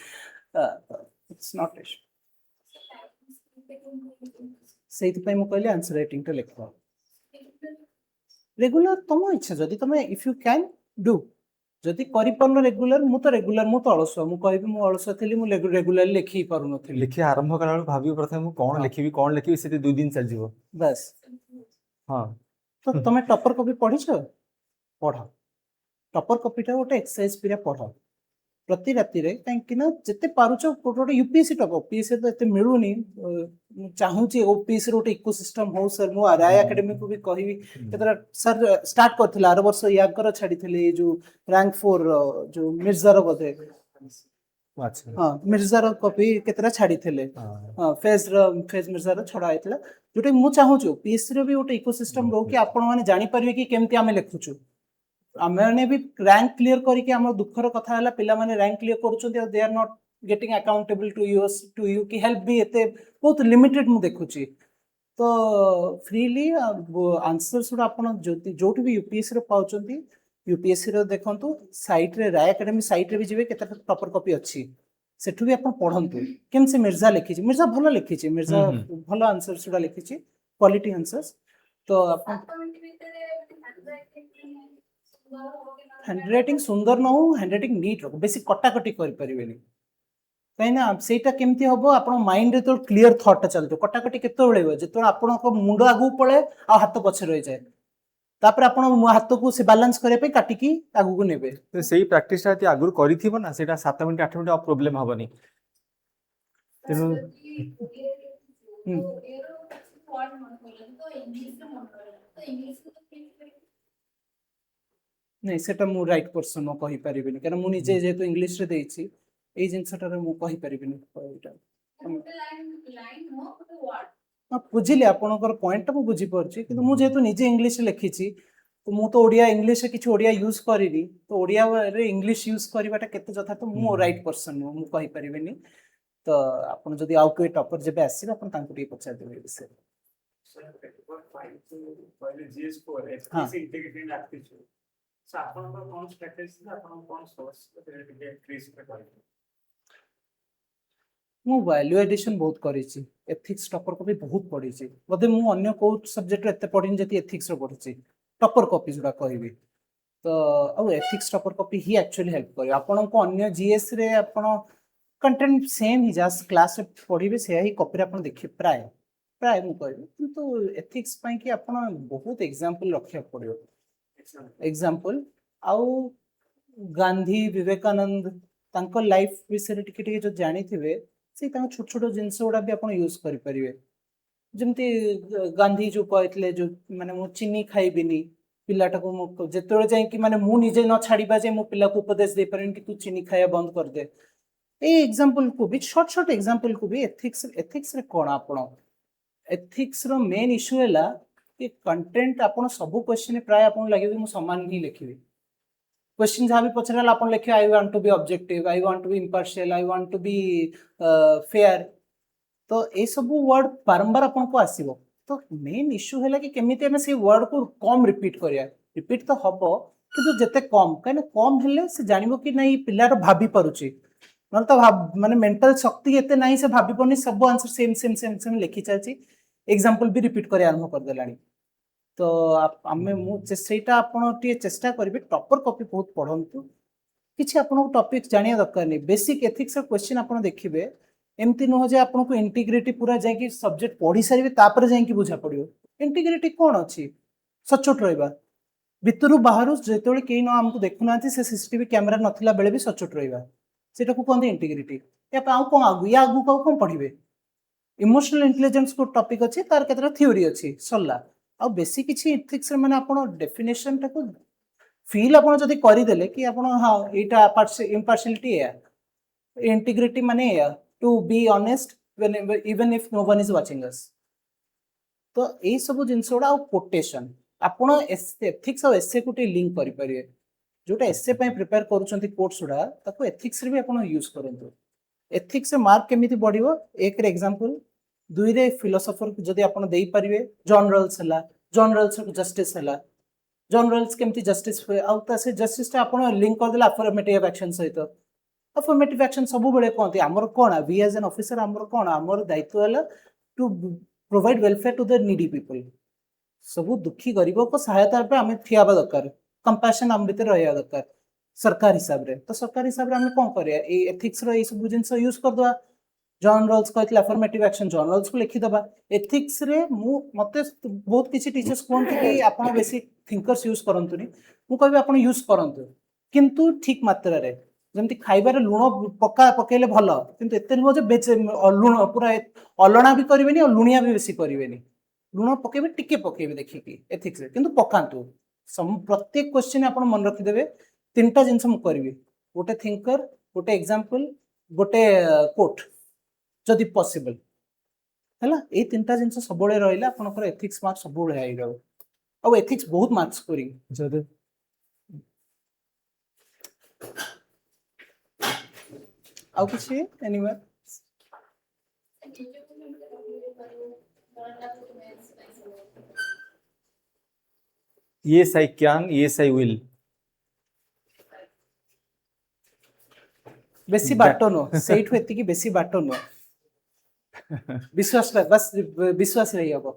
इट्स नॉट इशू सेति पय मु कहले आंसर राइटिंग टा लेखो रेगुलर तुम इच्छा जदि तुम इफ यू कैन डू जदि करि परनो रेगुलर मु तो अलसुआ मु कहबी मु अलसुआ थली मु रेगुलर लिखि पारु नथि लिखि आरंभ करा भाबी प्रथम मु कोन लिखिबी सेति 2 दिन चल जिवो बस हां तो तुम टॉपर कॉपी पढिछ पढ टॉपर कॉपी टा गोटे एक्सरसाइज पिरा पढ प्रति राति रे काहे ना जते पारुछ गोटे यूपीएससी टॉप पीएससी तो एते मिलुनी चाहूची ओपीएससी रोटे इकोसिस्टम हो सर मु राय एकेडमी को भी कहिबी केतरा सर स्टार्ट करथिला आरो वर्ष याकर छाडीथिले जो रैंक 4 जो मिर्जार बदे अच्छा हां मिर्जार कॉपी केतरा छाडीथिले हां फेज मिर्जार छडा आइतला जोटे मु चाहूची ओपीएससी रे भी गोटे इकोसिस्टम रो कि आपण माने जानि परिबे कि केमति आमे लेखुछु आमे भी रैंक क्लियर करके हम दुखर कथा हला पिला माने रैंक क्लियर करूछंती they are not getting accountable to you कि हेल्प भी एते बहुत लिमिटेड मु देखुची तो फ्रीली आंसर्स उडा आपण जोटी भी यूपीएससी रे पाउछंती यूपीएससी रे देखंतु साइट रे राय एकेडमी साइट रे भी जिवे केते प्रॉपर कॉपी अछि सेठु भी आपण पढंतु केम से मिर्जा लिखिछि मिर्जा भलो लिखिछि मिर्जा भलो आंसर्स उडा लिखिछि क्वालिटी आंसर्स तो आपण हैंडराइटिंग सुंदर न हो हैंडराइटिंग नीट रखो बेसी कटाकटी कर परिबेनी कहिना सेटा केमती हबो आपण माइंड रे तो क्लियर थॉट चलतो कटाकटी केतो बेले जेतो आपण को मुंड आगु पळे आ हाथ पछे रहि जाय तापर आपण हाथ को से बैलेंस करे पे काटी की आगु को नेबे तो सेही प्रैक्टिस ता आगु करिथिबो ना सेटा 7 मिनिट 8 मिनिट प्रॉब्लम हबनी तेनु नहीं सेटा मु राइट पर्सन न कहि परिबिनी कारण मु निजे जेतो इंग्लिश रे देछि एई जिंसटा रे मु कहि परिबिनी एटा बुझिले आपनकर पॉइंट मु बुझि परछि किंतु मु जेतो निजे इंग्लिश लिखिछि तो मु तो ओडिया इंग्लिश रे किछ ओडिया यूज करिनी तो ओडिया रे इंग्लिश यूज करबाटा केते जथा तो मु राइट पर्सन मु कहि परिबिनी तो आपण जदि आउ कोई टॉपर जेबे आसीबे आपण तांको टी पछार देबे विषय पहले जीएस को हाँ। एथनिक इंटीग्रेटेड एप्टीट्यूड सो आपण को कौन स्ट्रेटजी आपण कौन सोर्स के इंक्रीज कर मु वैल्यू एडिशन बहुत करिछि एथिक्स टॉपर को भी बहुत पढिछि बदे मु अन्य को सब्जेक्ट एते पढिन जति एथिक्स रो पढिछि टॉपर कॉपी जुडा कहबी तो अब एथिक्स टॉपर कॉपी ही एक्चुअली हेल्प करे आपण को अन्य जीएस रे आपण कंटेंट सेम ही जस्ट क्लास रे पढिबे से ही कॉपी रे आपण देखि प्राय प्राय मु कहबी किंतु एथिक्स पई कि आपण बहुत एग्जांपल रखिया पड़ियो एग्जांपल आउ गांधी विवेकानंद तांको लाइफ विषय टिके टिके जो जानी थिबे से तांको छोट छोट जिंस गुडा भी आपण यूज करि परिबे जेमती गांधी जो कहथिले जो माने मु चीनी खाइबिनी पिलाटा को मु जेतोळे जाय कि माने मु निजे न छाड़ीबा जे मु पिला को उपदेश दे परिन कि तू चीनी खाया बंद कर दे ए एग्जांपल को भी शॉर्ट शॉर्ट एग्जांपल को भी एथिक्स रे कोन आपण एथिक्स रो मेन इशू हैला कि कंटेंट आपण सब क्वेश्चन प्राय आपण लागे मु समान ही लिखिबी क्वेश्चन जहाँ भी पचराला आपण लिखे I want to be objective I want to be impartial I want to be fair तो ए सब वर्ड बारंबार आपण को आसीबो तो मेन इशू हैला कि केमिति हमें से वर्ड को कम रिपीट करिया रिपीट तो हबो किंतु जते कम काने कम हेले से जानिबो कि नहीं पिल्लार भाबी परुची न तो माने मेंटल शक्ति एते नहीं से भाबी पनी सब answer same same same same लिखि चाची एग्जांपल भी रिपीट करे आरंभ कर देलानी तो आमे मु सेटा आपण टी चेष्टा करबे टॉपर कॉपी बहुत पढंतु किछि आपण टॉपिक जानिया दरकार नहीं बेसिक एथिक्स क्वेश्चन आपण देखिबे एमती न हो जे आपण को इंटीग्रिटी पूरा जाय कि सब्जेक्ट पढी सारिबे तापर जाय कि बुझा पड़ियो इंटीग्रिटी कोन अछि सचोट रहबा भितरु बाहरु जेतोळे केई न हमकु देखुनाथि से सीसीटीवी कैमरा नथिला बेले भी सचोट रहबा सेटा को कोन इंटीग्रिटी या पाउ कोन आगु या आगु को कोन पढिबे इमोशनल इंटेलिजेंस को टॉपिक अछि तार केतरा थ्योरी अछि सल्ला आ बेसी किछि एथिक्स रे माने आपण डेफिनेशन टाको फील आपण जदी करि देले कि आपण हां एटा इम्पार्शियलिटी है इंटीग्रिटी माने है to be honest whenever even if no one is watching us तो ए सब जिनसोडा आ कोटेशन आपण एथिक्स और एसे कोटे लिंक करि परिए जोटा एसे पय प्रिपेयर करूचंती कोर्स उडा ताको एथिक्स रे भी आपण यूज करंतु एथिक्स रे मार्क केमिति बढ़िबो एक रे एग्जांपल दुई रे फिलोसोफर जदी आपण देई परिवे जॉन रॉल्स हला जॉन रॉल्स जस्टिस हला जॉन रॉल्स केमिति जस्टिस आ ता से जस्टिस ता आपण लिंक कर देला अफर्मेटिव एक्शन सहित अफर्मेटिव एक्शन सब बेले कहते आमर कौन वी एज एन ऑफिसर आमर कौन आमर दायित्व है to provide welfare to the needy people सब दुखी गरीब को सहायता पे आम ठिया दरकार कंपैशन आम भीतर रहा दरकार सरकार हिसाब रे तो सरकार हिसाब रे आम कौन करिया ए एथिक्स रो ए सब जिंस यूज कर दवा जॉन रॉल्स कहते अफर्मेटिव एक्शन जॉन रॉल्स को लिखि दबा एथिक्स रे मु मते बहुत किछि टीचर्स कहते कि आपण बेसी थिंकर्स यूज करंतुनी मु कहबी आपण यूज करंतु किंतु ठीक मात्रा रे जमती खाइबार लुण पका पकेले भल किंतु एते नुह जे लुण पूरा अलणा भी करिवेनी और लुणिया भी बेसी करिवेनी लुण पकेबे टिके पकेबे देखिकी एथिक्स रे किंतु पकांतु प्रत्येक क्वेश्चन आपण मन रखि देबे तीनटा जिंस मु करबी गोटे थिंकर गोटे एग्जांपल गोटे कोट जदि पॉसिबल हैला ए तीनटा जिंस सबले रहिला आपनकर एथिक्स मार्क्स सबले आइ रहौ और एथिक्स बहुत मार्क्स करी जदि आउ किछि anywhere yes I can yes I will बेसी बाटो नो सेठ एति की बेसी बाटो नो विश्वास बस विश्वास रही हबो